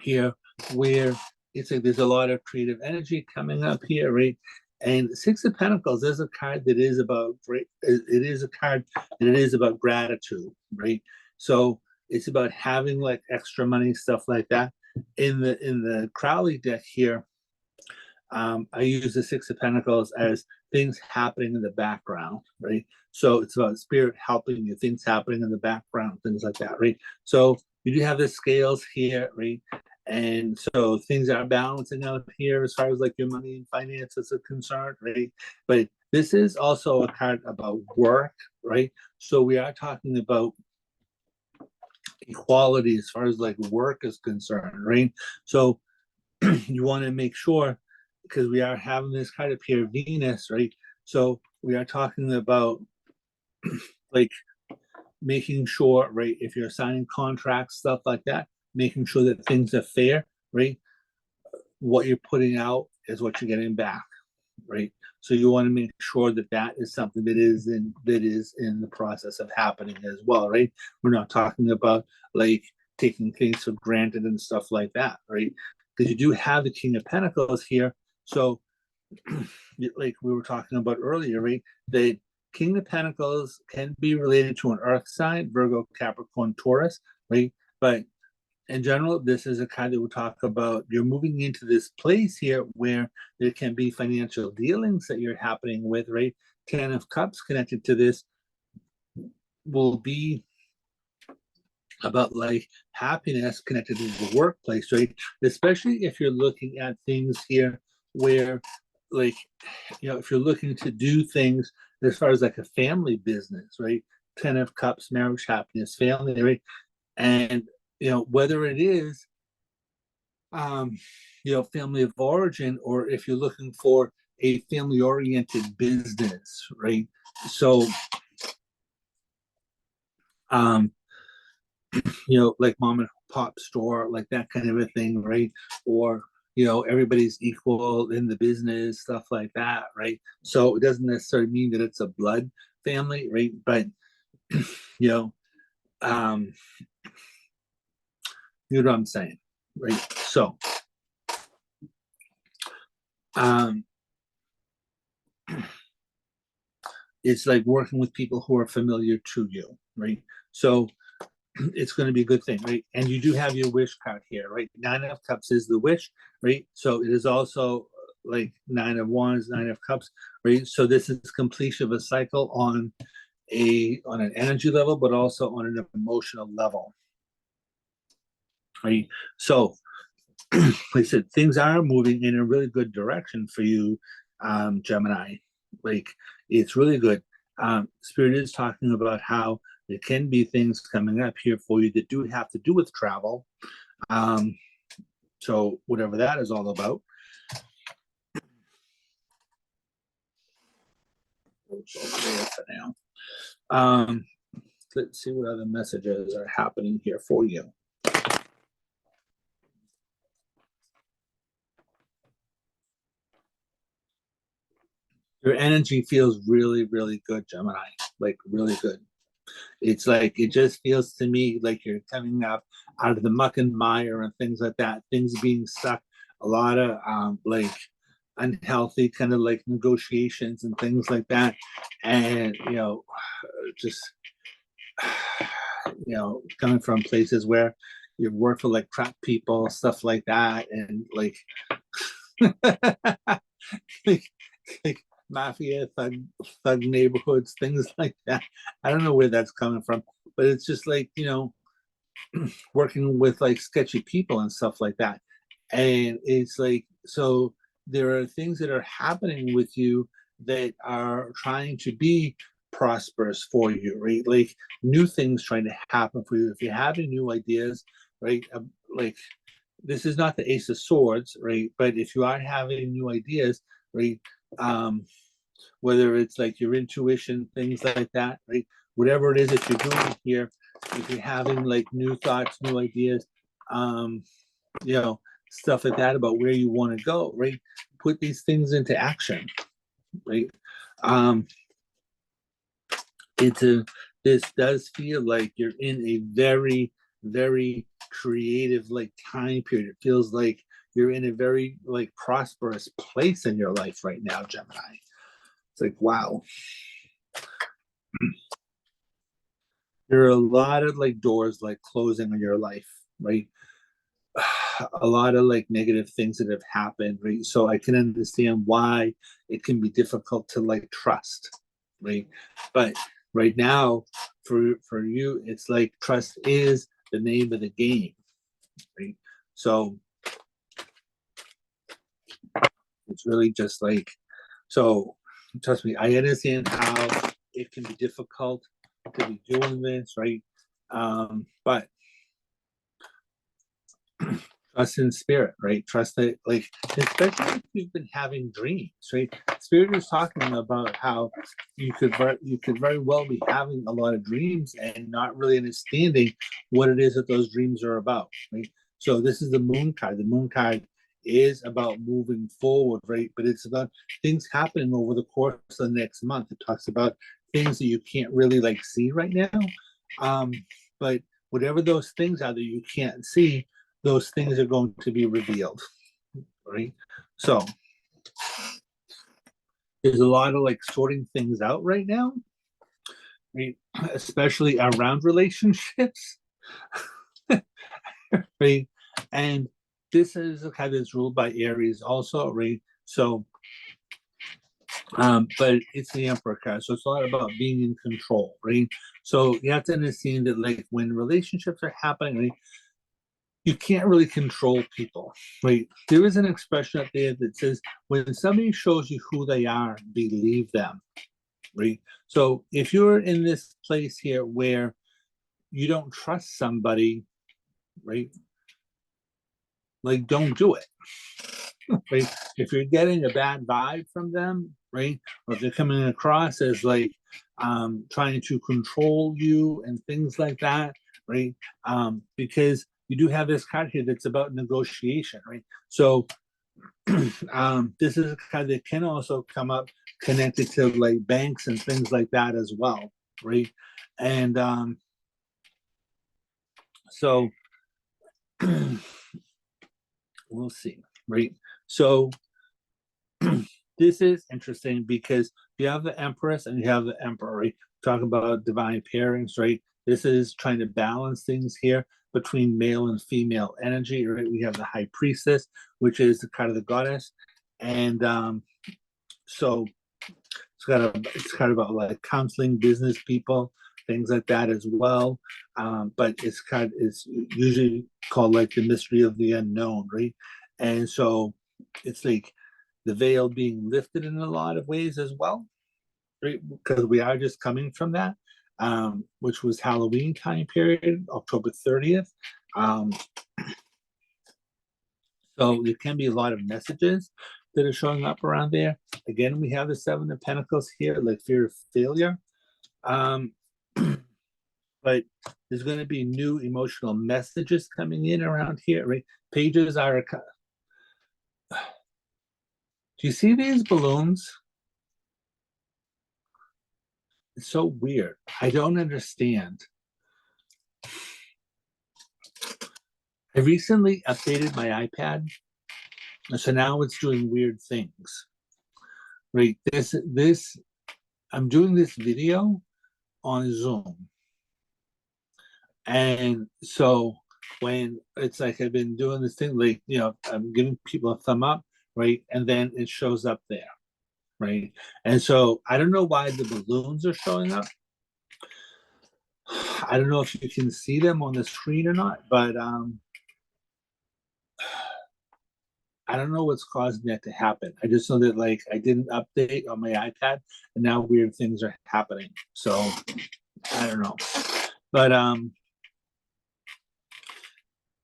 here where it's like there's a lot of creative energy coming up here, right? And 6 of Pentacles is a card that is about it is a card that it is about gratitude, right? So it's about having like extra money, stuff like that. In the Crowley deck here, I use the 6 of Pentacles as things happening in the background, right? So it's about spirit helping you, things happening in the background, things like that, right? So you do have the scales here, right? And so things are balancing out here as far as like your money and finances are concerned, right? But this is also a card about work, right? So we are talking about equality as far as like work is concerned, right? So you want to make sure because we are having this kind of here Venus, right? So we are talking about like making sure, right, if you're signing contracts, stuff like that, making sure that things are fair, right? What you're putting out is what you're getting back, right? So you want to make sure that that is something that is in the process of happening as well, right? We're not talking about like taking things for granted and stuff like that, right? Because you do have the King of Pentacles here, so like we were talking about earlier, right? The King of Pentacles can be related to an Earth sign, Virgo, Capricorn, Taurus, right? But in general, this is a kind that we talk about. You're moving into this place here where there can be financial dealings that you're happening with, right? 10 of Cups connected to this will be about like happiness connected to the workplace, right? Especially if you're looking at things here where like if you're looking to do things as far as like a family business, right? 10 of Cups, marriage, happiness, family, right? And whether it is um family of origin or if you're looking for a family oriented business, right? So um like mom and pop store, like that kind of a thing, right? Or everybody's equal in the business, stuff like that, right? So it doesn't necessarily mean that it's a blood family, right? But you know um you know what I'm saying, right? So um it's like working with people who are familiar to you, right? So it's going to be a good thing, right? And you do have your wish card here, right? 9 of Cups is the wish, right? So it is also like 9 of Wands, 9 of Cups, right? So this is completion of a cycle on an energy level, but also on an emotional level, right? So like I said, things are moving in a really good direction for you, Gemini. Like it's really good. Spirit is talking about how there can be things coming up here for you that do have to do with travel. Um, so whatever that is all about. For now. Let's see what other messages are happening here for you. your energy feels really, really good, Gemini, like really good. It's like, it just feels to me like you're coming up out of the muck and mire and things like that, things being stuck, a lot of like unhealthy kind of like negotiations and things like that. And, just, coming from places where you work for like crap people, stuff like that. And like, like, like mafia thug neighborhoods, things like that. I don't know where that's coming from, but it's just like, working with like sketchy people and stuff like that. And it's like, so there are things that are happening with you that are trying to be prosperous for you, right? Like new things trying to happen for you. If you're having new ideas, right? Like this is not the Ace of Swords, right? But if you are having new ideas, right? Whether it's like your intuition, things like that, right? Whatever it is that you're doing here, if you're having like new thoughts, new ideas, um, stuff like that about where you want to go, right? Put these things into action, right? Um, this does feel like you're in a very, very creative like time period. It feels like you're in a very like prosperous place in your life right now, Gemini. It's like, wow. There are a lot of like doors like closing in your life, right? A lot of like negative things that have happened, right? So I can understand why it can be difficult to like trust, right? But right now, for you, it's like trust is the name of the game, right? So it's really just like, so trust me, I understand how it can be difficult to be doing this, right? But trust in spirit, right? Trust that, like, especially if you've been having dreams, right? Spirit is talking about how you could very well be having a lot of dreams and not really understanding what it is that those dreams are about, right? So this is the moon card. The moon card is about moving forward, right? But it's about things happening over the course of the next month. It talks about things that you can't really like see right now. Um, but whatever those things are that you can't see, those things are going to be revealed, right? So there's a lot of like sorting things out right now, right? Especially around relationships, right? And this is kind of ruled by Aries also, right? So, but it's the Emperor card, so it's a lot about being in control, right? So you have to understand that like when relationships are happening, right, you can't really control people, right? There is an expression out there that says, when somebody shows you who they are, believe them, right? So if you're in this place here where you don't trust somebody, right? Like, don't do it, right? If you're getting a bad vibe from them, right? Or if they're coming across as like trying to control you and things like that, right? Because you do have this card here that's about negotiation, right? So this is a card that can also come up connected to like banks and things like that as well, right? And so we'll see, right? So this is interesting because you have the Empress and you have the Emperor, right? Talk about divine pairings, right? This is trying to balance things here between male and female energy, right? We have the High Priestess, which is the kind of the goddess, and so it's kind of about like counseling business people, things like that as well. But it's usually called like the mystery of the unknown, right? And so it's like the veil being lifted in a lot of ways as well, right? Because we are just coming from that, which was Halloween time period, October 30th. Um, so there can be a lot of messages that are showing up around there. Again, we have the Seven of Pentacles here, like fear of failure. Um, but there's going to be new emotional messages coming in around here, right? Pages are. Do you see these balloons? It's so weird. I don't understand. I recently updated my iPad, so now it's doing weird things. Right? I'm doing this video on Zoom, and so when it's like I've been doing this thing, like I'm giving people a thumb up, right, and then it shows up there, right, and so I don't know why the balloons are showing up. I don't know if you can see them on the screen or not, but I don't know what's causing that to happen. I just know that like I didn't update on my iPad, and now weird things are happening. So I don't know, but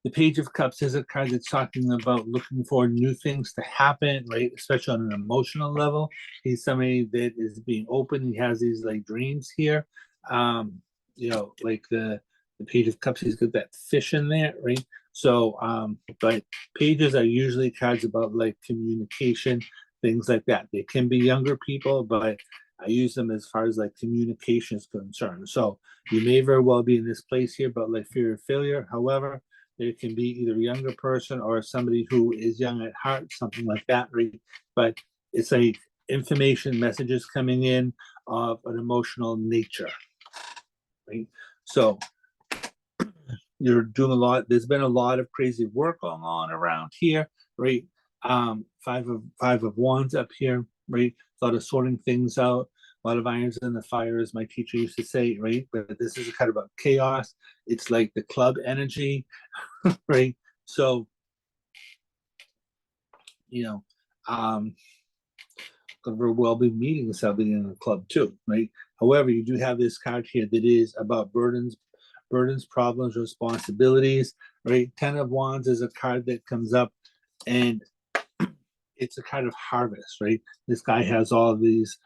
the Page of Cups is a card that's talking about looking for new things to happen, right? Especially on an emotional level. He's somebody that is being open. He has these like dreams here. Like the Page of Cups, he's got that fish in there, right? So, but pages are usually cards about like communication, things like that. They can be younger people, but I use them as far as like communication is concerned. So you may very well be in this place here, but like fear of failure. However, there can be either a younger person or somebody who is young at heart, something like that, right? But it's like information messages coming in of an emotional nature, right? So you're doing a lot. There's been a lot of crazy work going on around here, right? Five of wands up here, right? A lot of sorting things out, a lot of irons in the fire, as my teacher used to say, right? But this is kind of about chaos. It's like the club energy, right? So, could very well be meeting somebody in the club too, right? However, you do have this card here that is about burdens, problems, responsibilities, right? Ten of Wands is a card that comes up, and it's a kind of harvest, right? This guy has all these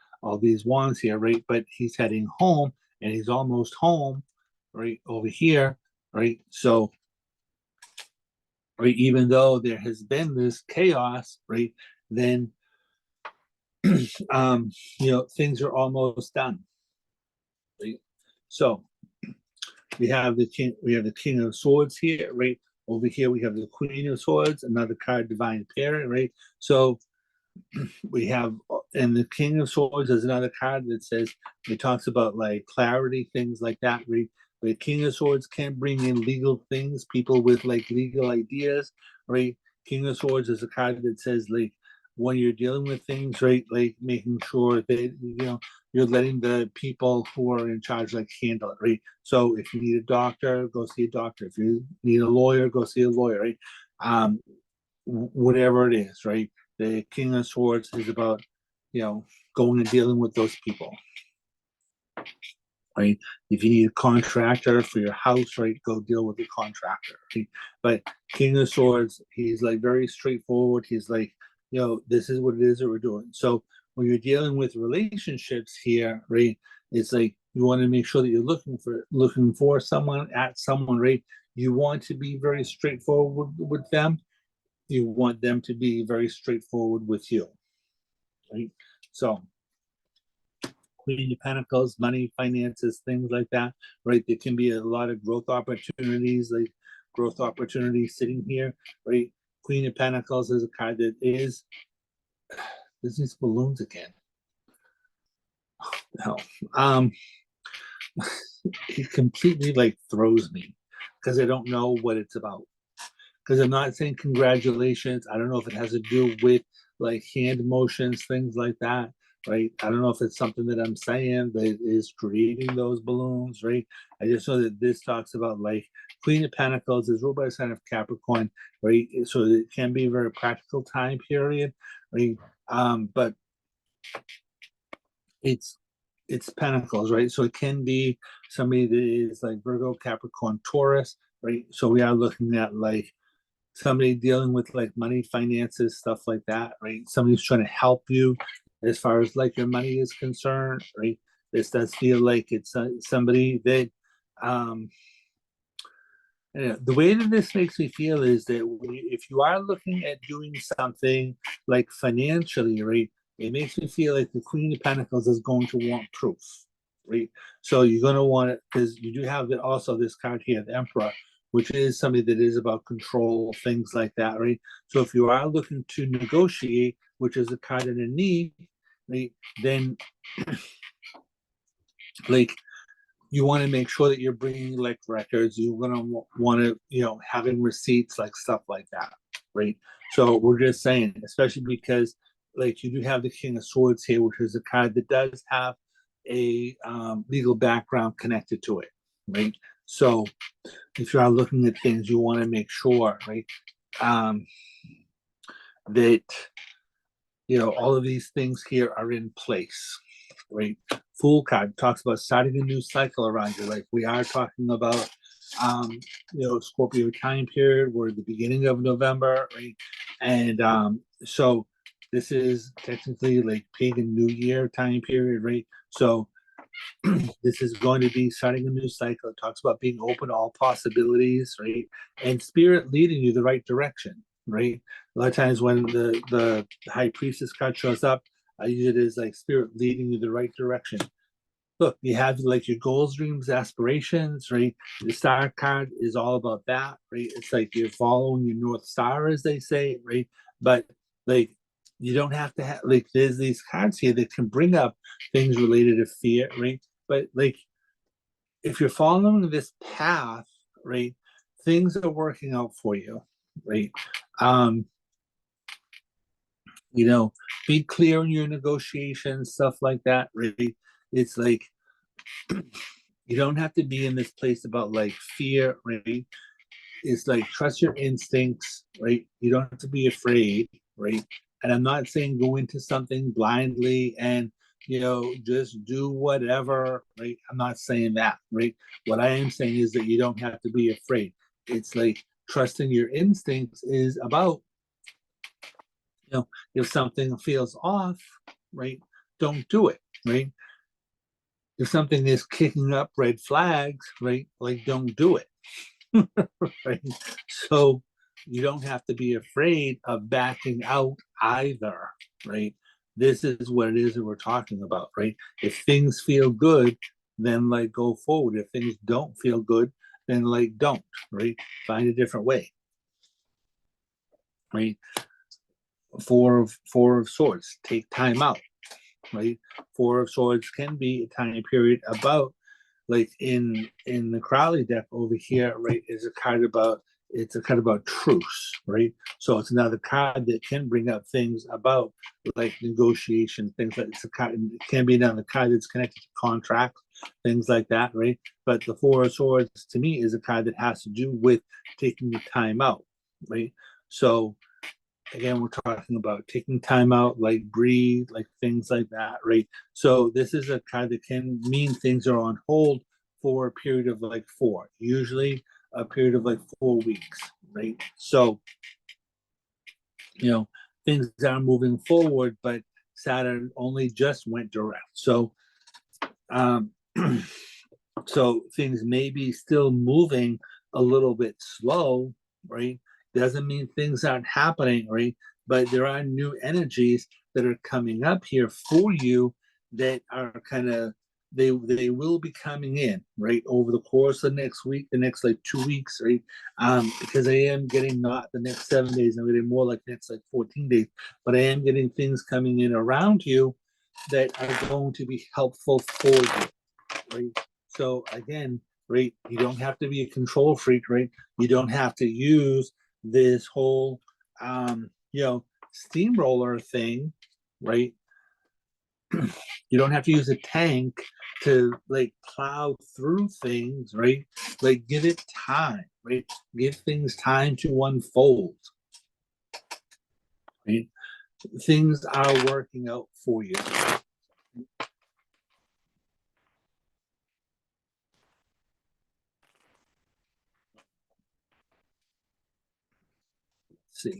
wands here, right? But he's heading home, and he's almost home, right over here, right? So, right, even though there has been this chaos, right, then things are almost done, right? So we have the King of Swords here, right? Over here we have the Queen of Swords, another card, Divine Parent, right? So we have, and the King of Swords is another card that says, it talks about like clarity, things like that, right? The King of Swords can bring in legal things, people with like legal ideas, right? King of Swords is a card that says like when you're dealing with things, right? Like making sure that you're letting the people who are in charge like handle it, right? So if you need a doctor, go see a doctor. If you need a lawyer, go see a lawyer, right? Whatever it is, right? The King of Swords is about, going and dealing with those people, right? If you need a contractor for your house, right, go deal with the contractor, right? But King of Swords, he's like very straightforward. He's like, this is what it is that we're doing. So when you're dealing with relationships here, right, it's like you want to make sure that you're looking for someone, right? You want to be very straightforward with them. You want them to be very straightforward with you, right? So Queen of Pentacles, money, finances, things like that, right? There can be a lot of growth opportunities sitting here, right? Queen of Pentacles is a card that is, there's these balloons again. Oh, hell. It completely like throws me because I don't know what it's about. Because I'm not saying congratulations. I don't know if it has to do with like hand motions, things like that, right? I don't know if it's something that I'm saying that is creating those balloons, right? I just know that this talks about like Queen of Pentacles is ruled by a sign of Capricorn, right? So it can be a very practical time period, right? But it's Pentacles, right? So it can be somebody that is like Virgo, Capricorn, Taurus, right? So we are looking at like somebody dealing with like money, finances, stuff like that, right? Somebody who's trying to help you as far as like your money is concerned, right? This does feel like it's somebody that, the way that this makes me feel is that if you are looking at doing something like financially, right, it makes me feel like the Queen of Pentacles is going to want proof, right? So you're going to want it, because you do have also this card here, the Emperor, which is something that is about control, things like that, right? So if you are looking to negotiate, which is a card in a need, right, then like you want to make sure that you're bringing like records. You're going to want to, having receipts, like stuff like that, right? So we're just saying, especially because like you do have the King of Swords here, which is a card that does have a legal background connected to it, right? So if you are looking at things, you want to make sure, right, that all of these things here are in place, right? Fool card talks about starting a new cycle around your life. We are talking about, Scorpio time period. We're at the beginning of November, right? And so this is technically like pagan New Year time period, right? So this is going to be starting a new cycle. It talks about being open to all possibilities, right? And spirit leading you the right direction, right? A lot of times when the high priestess card shows up, I use it as like spirit leading you the right direction. Look, you have like your goals, dreams, aspirations, right? The star card is all about that, right? It's like you're following your North Star, as they say, right? But like you don't have to have, like, there's these cards here that can bring up things related to fear, right? But like if you're following this path, right, things are working out for you, right? Um, be clear in your negotiations, stuff like that, right? It's like you don't have to be in this place about like fear, right? It's like trust your instincts, right? You don't have to be afraid, right? And I'm not saying go into something blindly and just do whatever, right? I'm not saying that, right? What I am saying is that you don't have to be afraid. It's like trusting your instincts is about, if something feels off, right? Don't do it, right? If something is kicking up red flags, right? Like don't do it. Right? So you don't have to be afraid of backing out either, right? This is what it is that we're talking about, right? If things feel good, then like go forward. If things don't feel good, then like don't, right? Find a different way, right? Four of Swords, take time out, right? Four of Swords can be a time period about, like in the Crowley deck over here, right, is a card about, it's a card about truce, right? So it's another card that can bring up things about like negotiation, things like it's a card, it can be another card that's connected to contracts, things like that, right? But the Four of Swords to me is a card that has to do with taking the time out, right? So again, we're talking about taking time out, like breathe, like things like that, right? So this is a card that can mean things are on hold for a period of like usually a period of like 4 weeks, right? So, things are moving forward, but Saturn only just went direct. So, um, so things may be still moving a little bit slow, right? Doesn't mean things aren't happening, right? But there are new energies that are coming up here for you that are kind of, they will be coming in, right, over the course of next week, the next like 2 weeks, right? Because I am getting not the next 7 days, I'm getting more like next like 14 days, but I am getting things coming in around you that are going to be helpful for you, right? So again, right, you don't have to be a control freak, right? You don't have to use this whole steamroller thing, right? You don't have to use a tank to like plow through things, right? Like give it time, right? Give things time to unfold, right? Things are working out for you. Let's see.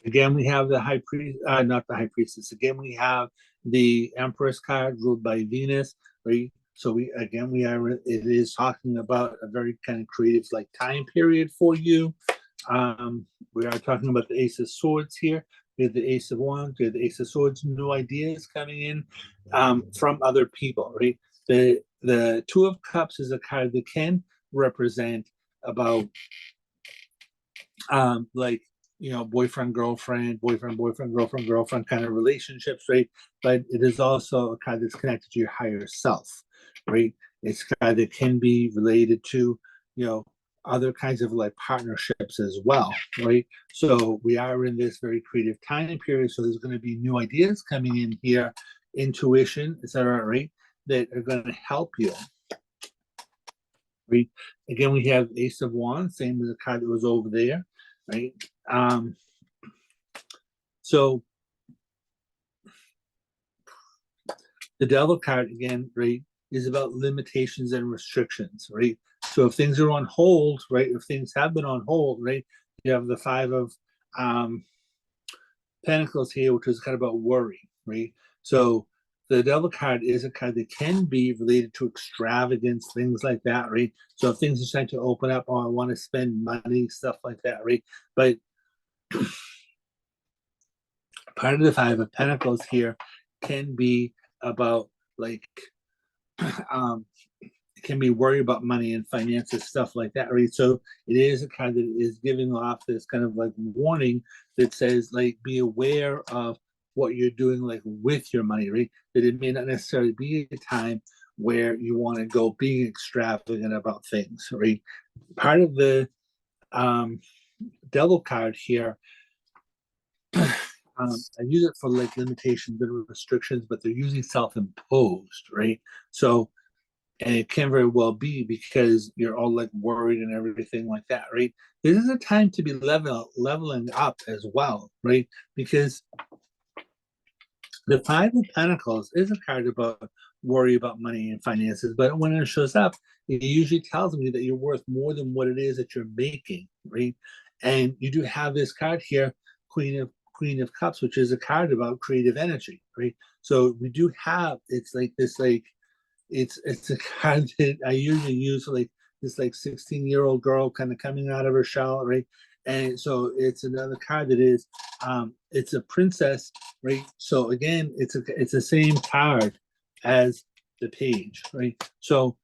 Again, we have the high priest, not the high priestess. Again, we have the Empress card ruled by Venus, right? So we are, it is talking about a very kind of creative like time period for you. We are talking about the Ace of Swords here. we have the Ace of Wands, we have the Ace of Swords, new ideas coming in from other people, right? The Two of Cups is a card that can represent about like, you know, boyfriend, girlfriend, boyfriend, boyfriend, girlfriend, girlfriend kind of relationships, right? But it is also a card that's connected to your higher self, right? It's a card that can be related to, you know, other kinds of like partnerships as well, right? So we are in this very creative time period. So there's going to be new ideas coming in here, intuition, etc., right? That are going to help you. Right? Again, we have Ace of Wands, same as the card that was over there, right? So the Devil card again, right, is about limitations and restrictions, right? So if things are on hold, right, if things have been on hold, right, you have the Five of Pentacles here, which is kind of about worry, right? So the Devil card is a card that can be related to extravagance, things like that, right? So if things are starting to open up, oh, I want to spend money, stuff like that, right? But part of the Five of Pentacles here can be about like can be worried about money and finances, stuff like that, right? So it is a card that is giving off this kind of like warning that says like be aware of what you're doing like with your money, right? That it may not necessarily be a time where you want to go being extravagant about things, right? Part of the Devil card here, I use it for like limitations and restrictions, but they're usually self-imposed, right? So and it can very well be because you're all like worried and everything like that, right? This is a time to be leveling up as well, right? Because the Five of Pentacles is a card about worry about money and finances, but when it shows up, it usually tells me that you're worth more than what it is that you're making, right? And you do have this card here, Queen of Cups, which is a card about creative energy, right? So we do have it's like this like it's a card that I usually use for like this like 16-year-old girl kind of coming out of her shell, right? And so it's another card that is it's a princess, right? So again, it's the same card as the page, right? So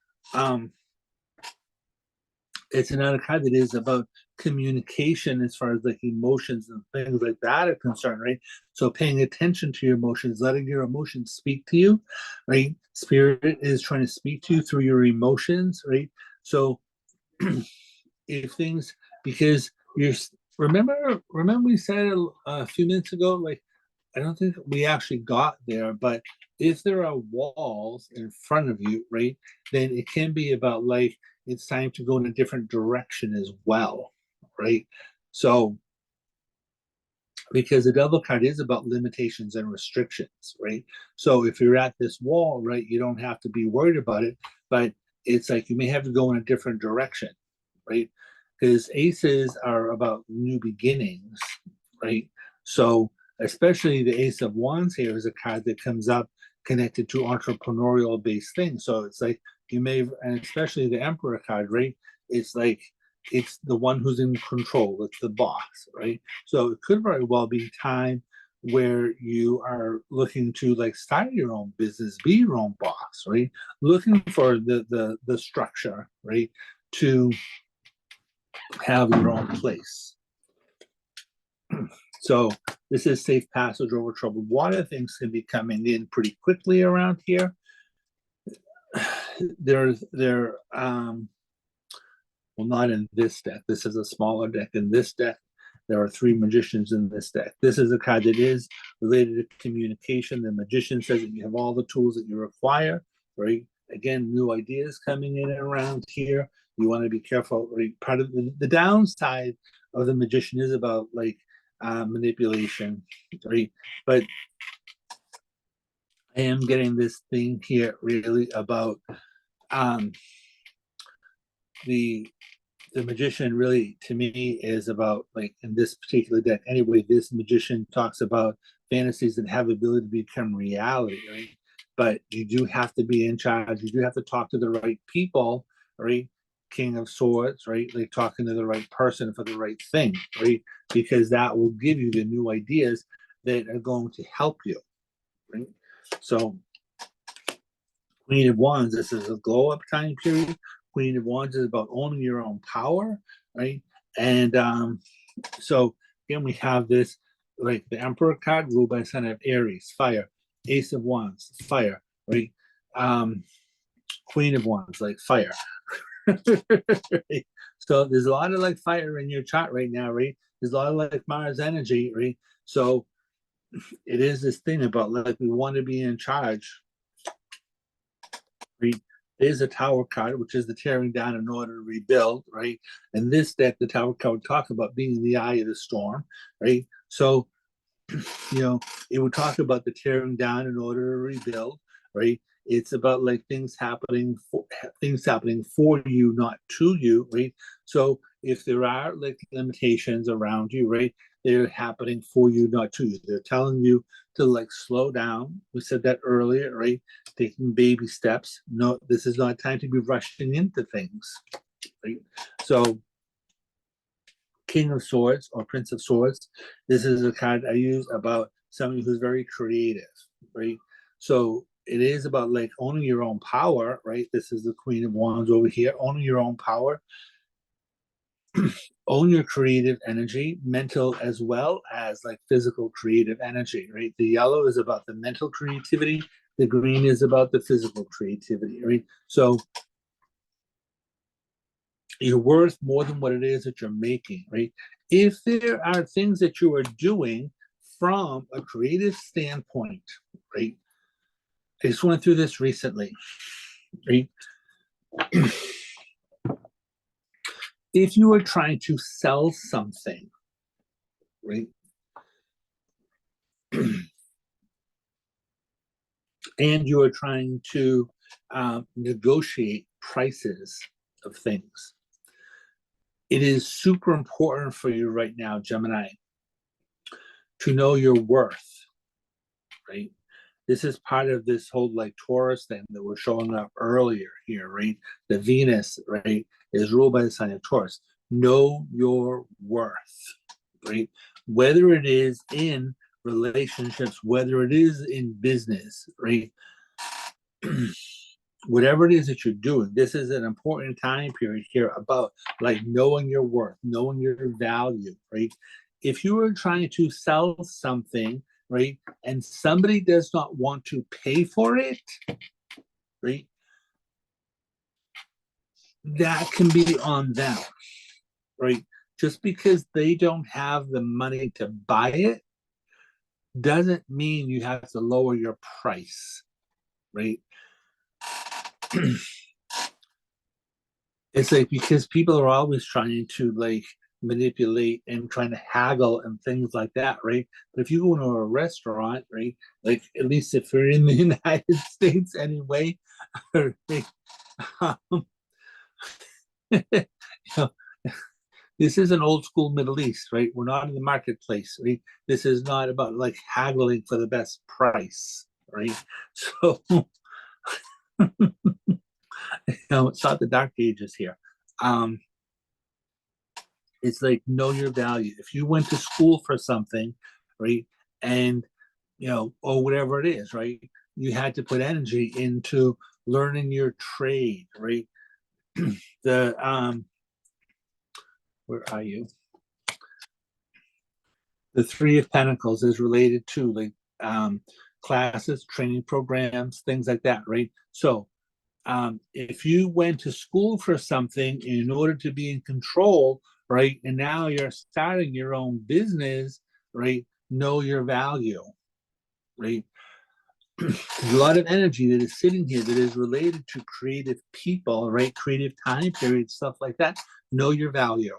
it's another card that is about communication as far as like emotions and things like that are concerned, right? So paying attention to your emotions, letting your emotions speak to you, right? Spirit is trying to speak to you through your emotions, right? So if things, because you're, remember we said a few minutes ago, like, I don't think we actually got there, but if there are walls in front of you, right, then it can be about like it's time to go in a different direction as well, right? So because the Devil card is about limitations and restrictions, right? So if you're at this wall, right, you don't have to be worried about it, but it's like you may have to go in a different direction, right? Because aces are about new beginnings, right? So especially the Ace of Wands here is a card that comes up connected to entrepreneurial based things. So it's like you may, and especially the Emperor card, right? It's like it's the one who's in control, it's the boss, right? So it could very well be time where you are looking to like start your own business, be your own boss, right? Looking for the structure, right? To have your own place. So this is safe passage over troubled water. Things can be coming in pretty quickly around here. They're well, not in this deck. This is a smaller deck. In this deck, there are three magicians in this deck. This is a card that is related to communication. The magician says that you have all the tools that you require, right? Again, new ideas coming in and around here. You want to be careful, right? Part of the downside of the magician is about like manipulation, right? But I am getting this thing here really about the magician really to me is about like in this particular deck anyway, this magician talks about fantasies that have the ability to become reality, right? But you do have to be in charge, you do have to talk to the right people, right? King of Swords, right? Like talking to the right person for the right thing, right? Because that will give you the new ideas. that are going to help you, right? So Queen of Wands, this is a glow up time period. Queen of Wands is about owning your own power, right? And so again, we have this, like the Emperor card, ruled by the sign of Aries, fire. Ace of Wands, fire, right? Queen of Wands, like fire. Right? So there's a lot of like fire in your chart right now, right? There's a lot of like Mars energy, right? So it is this thing about like we want to be in charge, right? There's a Tower card, which is the tearing down in order to rebuild, right? And this deck, the Tower card, would talk about being in the eye of the storm, right? So, you know, it would talk about the tearing down in order to rebuild, right? It's about like things happening for you, not to you, right? So if there are like limitations around you, right, they're happening for you, not to you. They're telling you to like slow down. We said that earlier, right? Taking baby steps. No, this is not time to be rushing into things, right? So King of Swords or Prince of Swords, this is a card I use about somebody who's very creative, right? So it is about like owning your own power, right? This is the Queen of Wands over here, owning your own power. Own your creative energy, mental as well as like physical creative energy, right? The yellow is about the mental creativity, the green is about the physical creativity, right? So you're worth more than what it is that you're making, right? If there are things that you are doing from a creative standpoint, right? I just went through this recently, right? If you are trying to sell something, right? And you are trying to negotiate prices of things, it is super important for you right now, Gemini, to know your worth, right? This is part of this whole like Taurus thing that we're showing up earlier here, right? The Venus, right, is ruled by the sign of Taurus. Know your worth, right? Whether it is in relationships, whether it is in business, right? Whatever it is that you're doing, this is an important time period here about like knowing your worth, knowing your value, right? If you are trying to sell something, right, and somebody does not want to pay for it, right, that can be on them, right? Just because they don't have the money to buy it doesn't mean you have to lower your price, right? It's like because people are always trying to like manipulate and trying to haggle and things like that, right? But if you go into a restaurant, right, like at least if you're in the United States anyway, right, um, you know, this is an old school Middle East, right? We're not in the marketplace, right? This is not about like haggling for the best price, right? So, it's not the dark ages here. Um, it's like know your value. If you went to school for something, right, and or whatever it is, right, you had to put energy into learning your trade, right? The where are you? The Three of Pentacles is related to like classes, training programs, things like that, right? So if you went to school for something in order to be in control, right, and now you're starting your own business, right, know your value, right? There's a lot of energy that is sitting here that is related to creative people, right? Creative time periods, stuff like that. Know your value.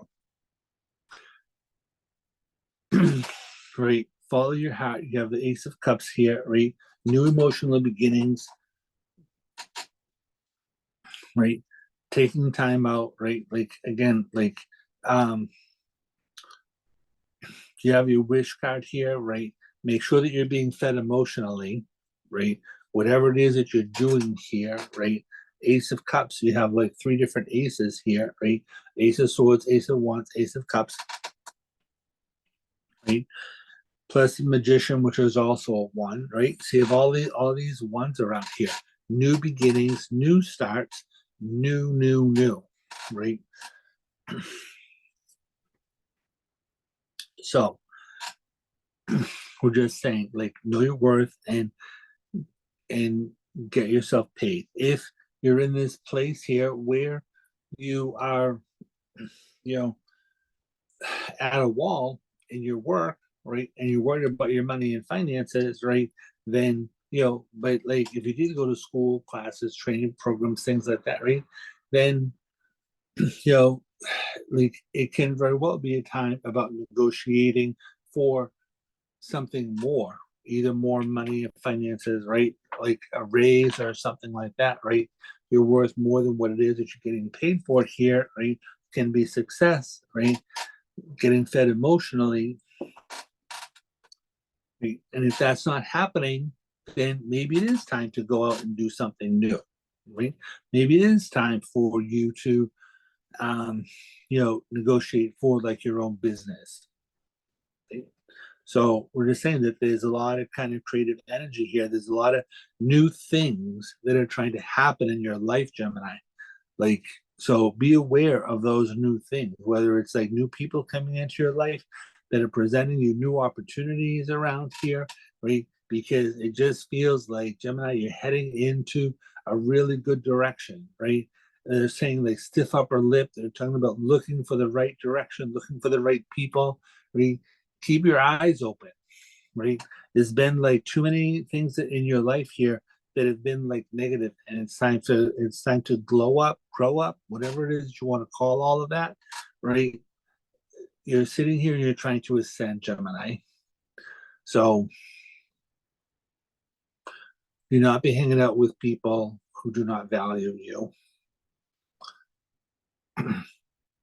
Right? Follow your heart. You have the Ace of Cups here, right? New emotional beginnings, right? Taking time out, right? Like again, like you have your wish card here, right? Make sure that you're being fed emotionally, right? Whatever it is that you're doing here, right? Ace of Cups, you have like three different aces here, right? Ace of Swords, Ace of Wands, Ace of Cups, right? plus the magician, which is also a one, right? So you have all these ones around here. New beginnings, new starts, new, right? So we're just saying, like, know your worth and get yourself paid. If you're in this place here where you are, you know, at a wall in your work, right, and you're worried about your money and finances, right, then, but like if you did go to school, classes, training programs, things like that, right, then, you know, like it can very well be a time about negotiating for something more, either more money and finances, right? Like a raise or something like that, right? You're worth more than what it is that you're getting paid for here, right? Can be success, right? Getting fed emotionally. Right? And if that's not happening, then maybe it is time to go out and do something new, right? Maybe it is time for you to, negotiate for like your own business. Right? So we're just saying that there's a lot of kind of creative energy here. There's a lot of new things that are trying to happen in your life, Gemini. Like, so be aware of those new things, whether it's like new people coming into your life that are presenting you new opportunities around here, right? Because it just feels like, Gemini, you're heading into a really good direction, right? And they're saying like stiff upper lip. They're talking about looking for the right direction, looking for the right people, right? Keep your eyes open, right? There's been like too many things in your life here that have been like negative, and it's time to glow up, grow up, whatever it is you want to call all of that, right? You're sitting here and you're trying to ascend, Gemini. So do not be hanging out with people who do not value you.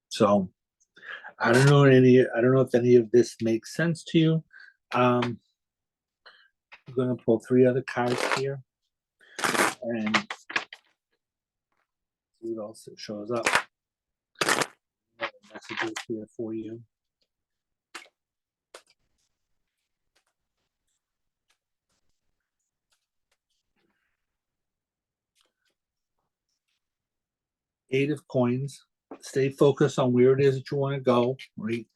So I don't know if any of this makes sense to you. I'm going to pull three other cards here and see what else it shows up. Messages here for you. Eight of coins. Stay focused on where it is that you want to go, right?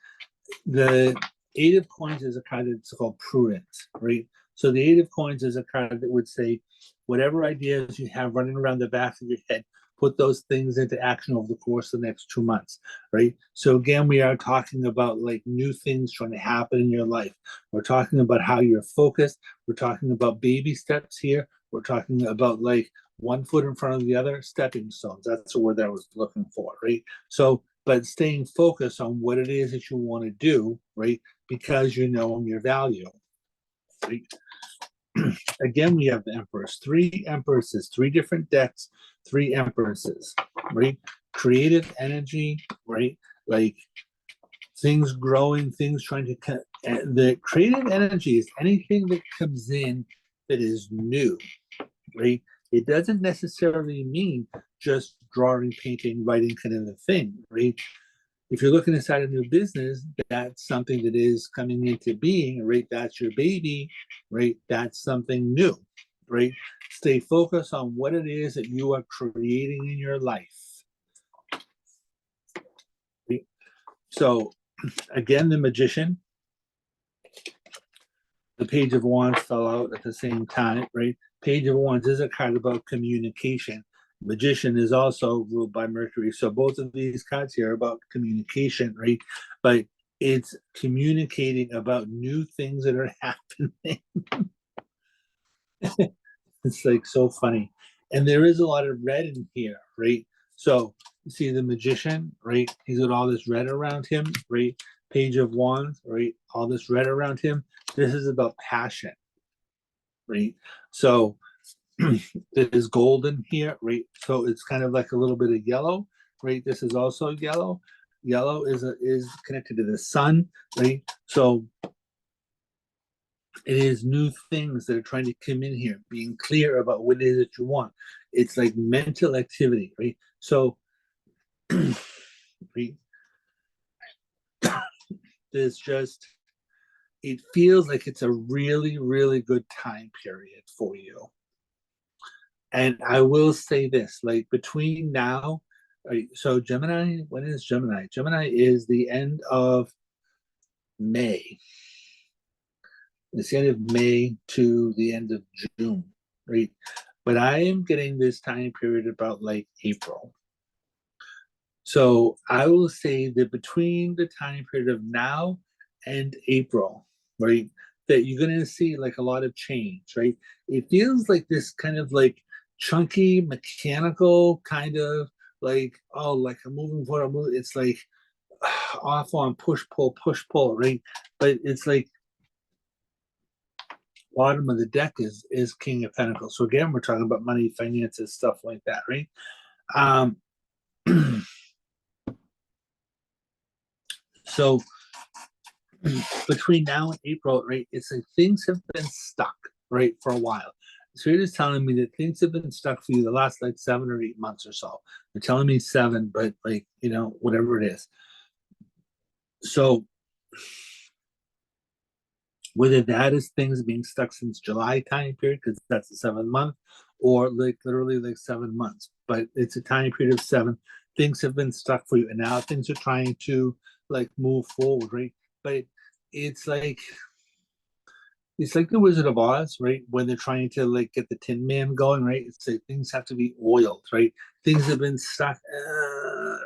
The eight of coins is a card that's called prudence, right? So the eight of coins is a card that would say, whatever ideas you have running around the back of your head, put those things into action over the course of the next 2 months, right? So again, we are talking about like new things trying to happen in your life. We're talking about how you're focused. We're talking about baby steps here. We're talking about like one foot in front of the other, stepping stones. That's the word that I was looking for, right? So, but staying focused on what it is that you want to do, right? Because you know your value, right? Again, we have the Empress, three Empresses, three different decks, three Empresses, right? Creative energy, right? Like things growing, things trying to cut. The creative energy is anything that comes in that is new, right? It doesn't necessarily mean just drawing, painting, writing kind of a thing, right? If you're looking to start a new business, that's something that is coming into being, right? That's your baby, right? That's something new, right? Stay focused on what it is that you are creating in your life. Right? So, again, the magician, the Page of Wands fell out at the same time, right? Page of Wands is a card about communication. Magician is also ruled by Mercury. So both of these cards here are about communication, right? But it's communicating about new things that are happening. It's like so funny. And there is a lot of red in here, right? So you see the magician, right? He's got all this red around him, right? Page of Wands, right? All this red around him. This is about passion, right? So there's gold in here, right? So it's kind of like a little bit of yellow, right? This is also yellow. Yellow is connected to the sun, right? So it is new things that are trying to come in here, being clear about what it is that you want. It's like mental activity, right? So right, there's just it feels like it's a really, really good time period for you. And I will say this, like between now, so Gemini, when is Gemini? Gemini is the end of May. It's the end of May to the end of June, right? But I am getting this time period about like April. So I will say that between the time period of now and April, right, that you're going to see like a lot of change, right? It feels like this kind of like chunky, mechanical kind of like, oh, like I'm moving forward, I'm moving. It's like off on push, pull, right? But it's like bottom of the deck is King of Pentacles. So again, we're talking about money, finances, stuff like that, right? Um, so between now and April, right, it's like things have been stuck, right, for a while. Spirit is telling me that things have been stuck for you the last like 7 or 8 months or so. They're telling me 7, but like, whatever it is. So whether that is things being stuck since July time period, because that's the 7th month, or like literally like 7 months, but it's a time period of 7. Things have been stuck for you, and now things are trying to like move forward, right? But it's like the Wizard of Oz, right? When they're trying to like get the Tin Man going, right? It's like things have to be oiled, right? Things have been stuck,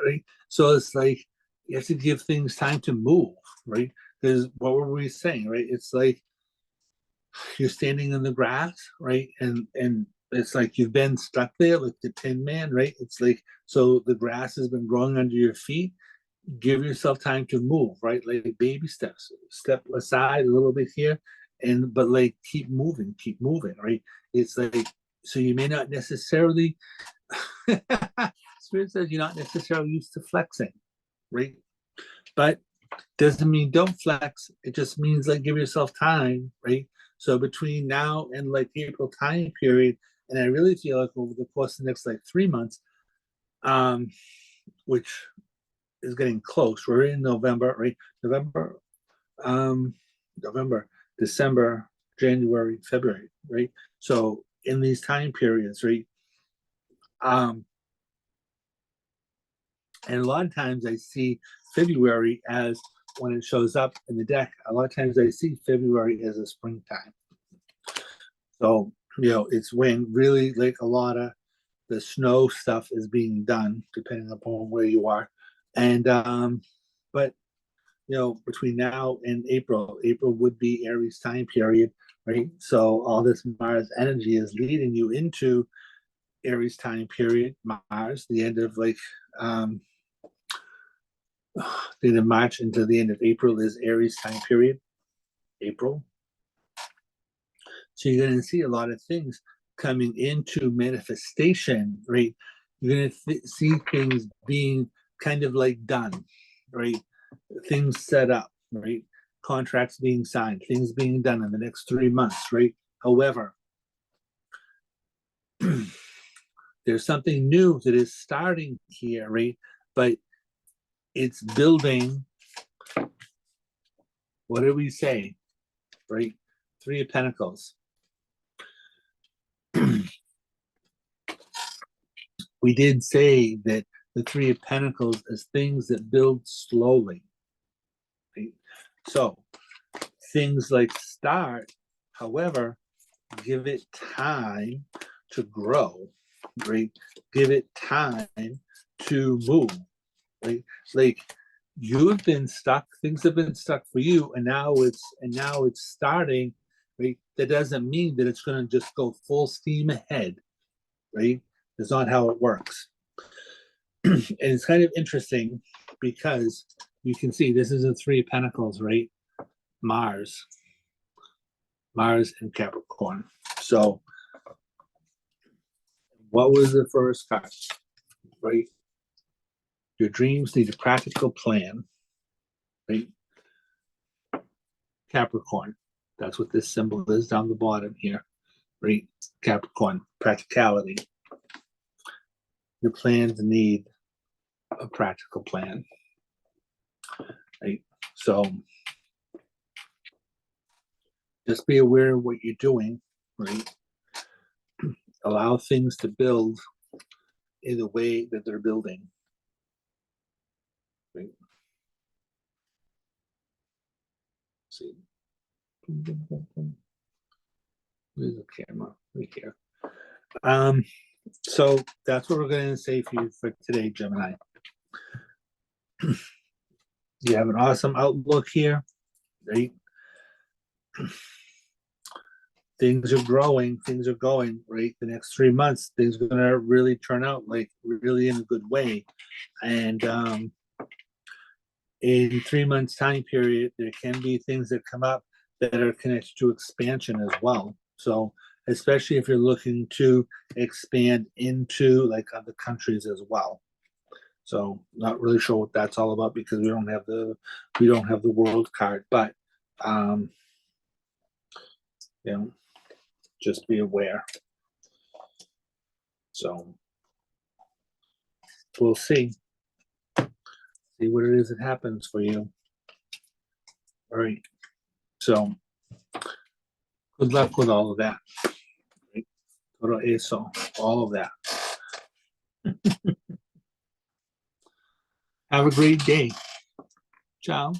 right? So it's like you have to give things time to move, right? Because what were we saying, right? It's like you're standing in the grass, right? And it's like you've been stuck there like the Tin Man, right? It's like so the grass has been growing under your feet. Give yourself time to move, right? Like baby steps, step aside a little bit here, but like keep moving, right? It's like so you may not necessarily Spirit says you're not necessarily used to flexing, right? But doesn't mean don't flex. It just means like give yourself time, right? So between now and like April time period, and I really feel like over the course of the next like 3 months, um, which is getting close. We're in November, right? Um, November, December, January, February, right? So in these time periods, right? Um, and a lot of times I see February as when it shows up in the deck. A lot of times I see February as a springtime. So it's when really like a lot of the snow stuff is being done, depending upon where you are. And but between now and April would be Aries time period, right? So all this Mars energy is leading you into Aries time period. Mars, the end of like the end of March into the end of April is Aries time period. April. So you're going to see a lot of things coming into manifestation, right? You're going to see things being kind of like done, right? Things set up, right? Contracts being signed, things being done in the next 3 months, right? However, there's something new that is starting here, right? But it's building. What did we say, right? 3 of Pentacles. We did say that the 3 of Pentacles is things that build slowly, right? So things like start, however, give it time to grow, right? Give it time to move, right? Like you've been stuck, things have been stuck for you, and now it's starting, right? That doesn't mean that it's going to just go full steam ahead, right? That's not how it works. And it's kind of interesting because you can see this is a 3 of Pentacles, right? Mars and Capricorn. So what was the first card, right? Your dreams need a practical plan, right? Capricorn. That's what this symbol is down the bottom here, right? Capricorn, practicality. Your plans need a practical plan, right? So Just be aware of what you're doing, right? Allow things to build in the way that they're building. Right? See. Where's the camera? Right here. So that's what we're going to say for you for today, Gemini. You have an awesome outlook here, right? Things are growing, things are going, right? The next 3 months, things are gonna really turn out like really in a good way. And in 3 months time period, there can be things that come up that are connected to expansion as well. So especially if you're looking to expand into like other countries as well. So not really sure what that's all about because we don't have the world card, but you know, just be aware. So we'll see what it is that happens for you. All right. So good luck with all of that. Right? Todo eso, all of that. Have a great day. Ciao.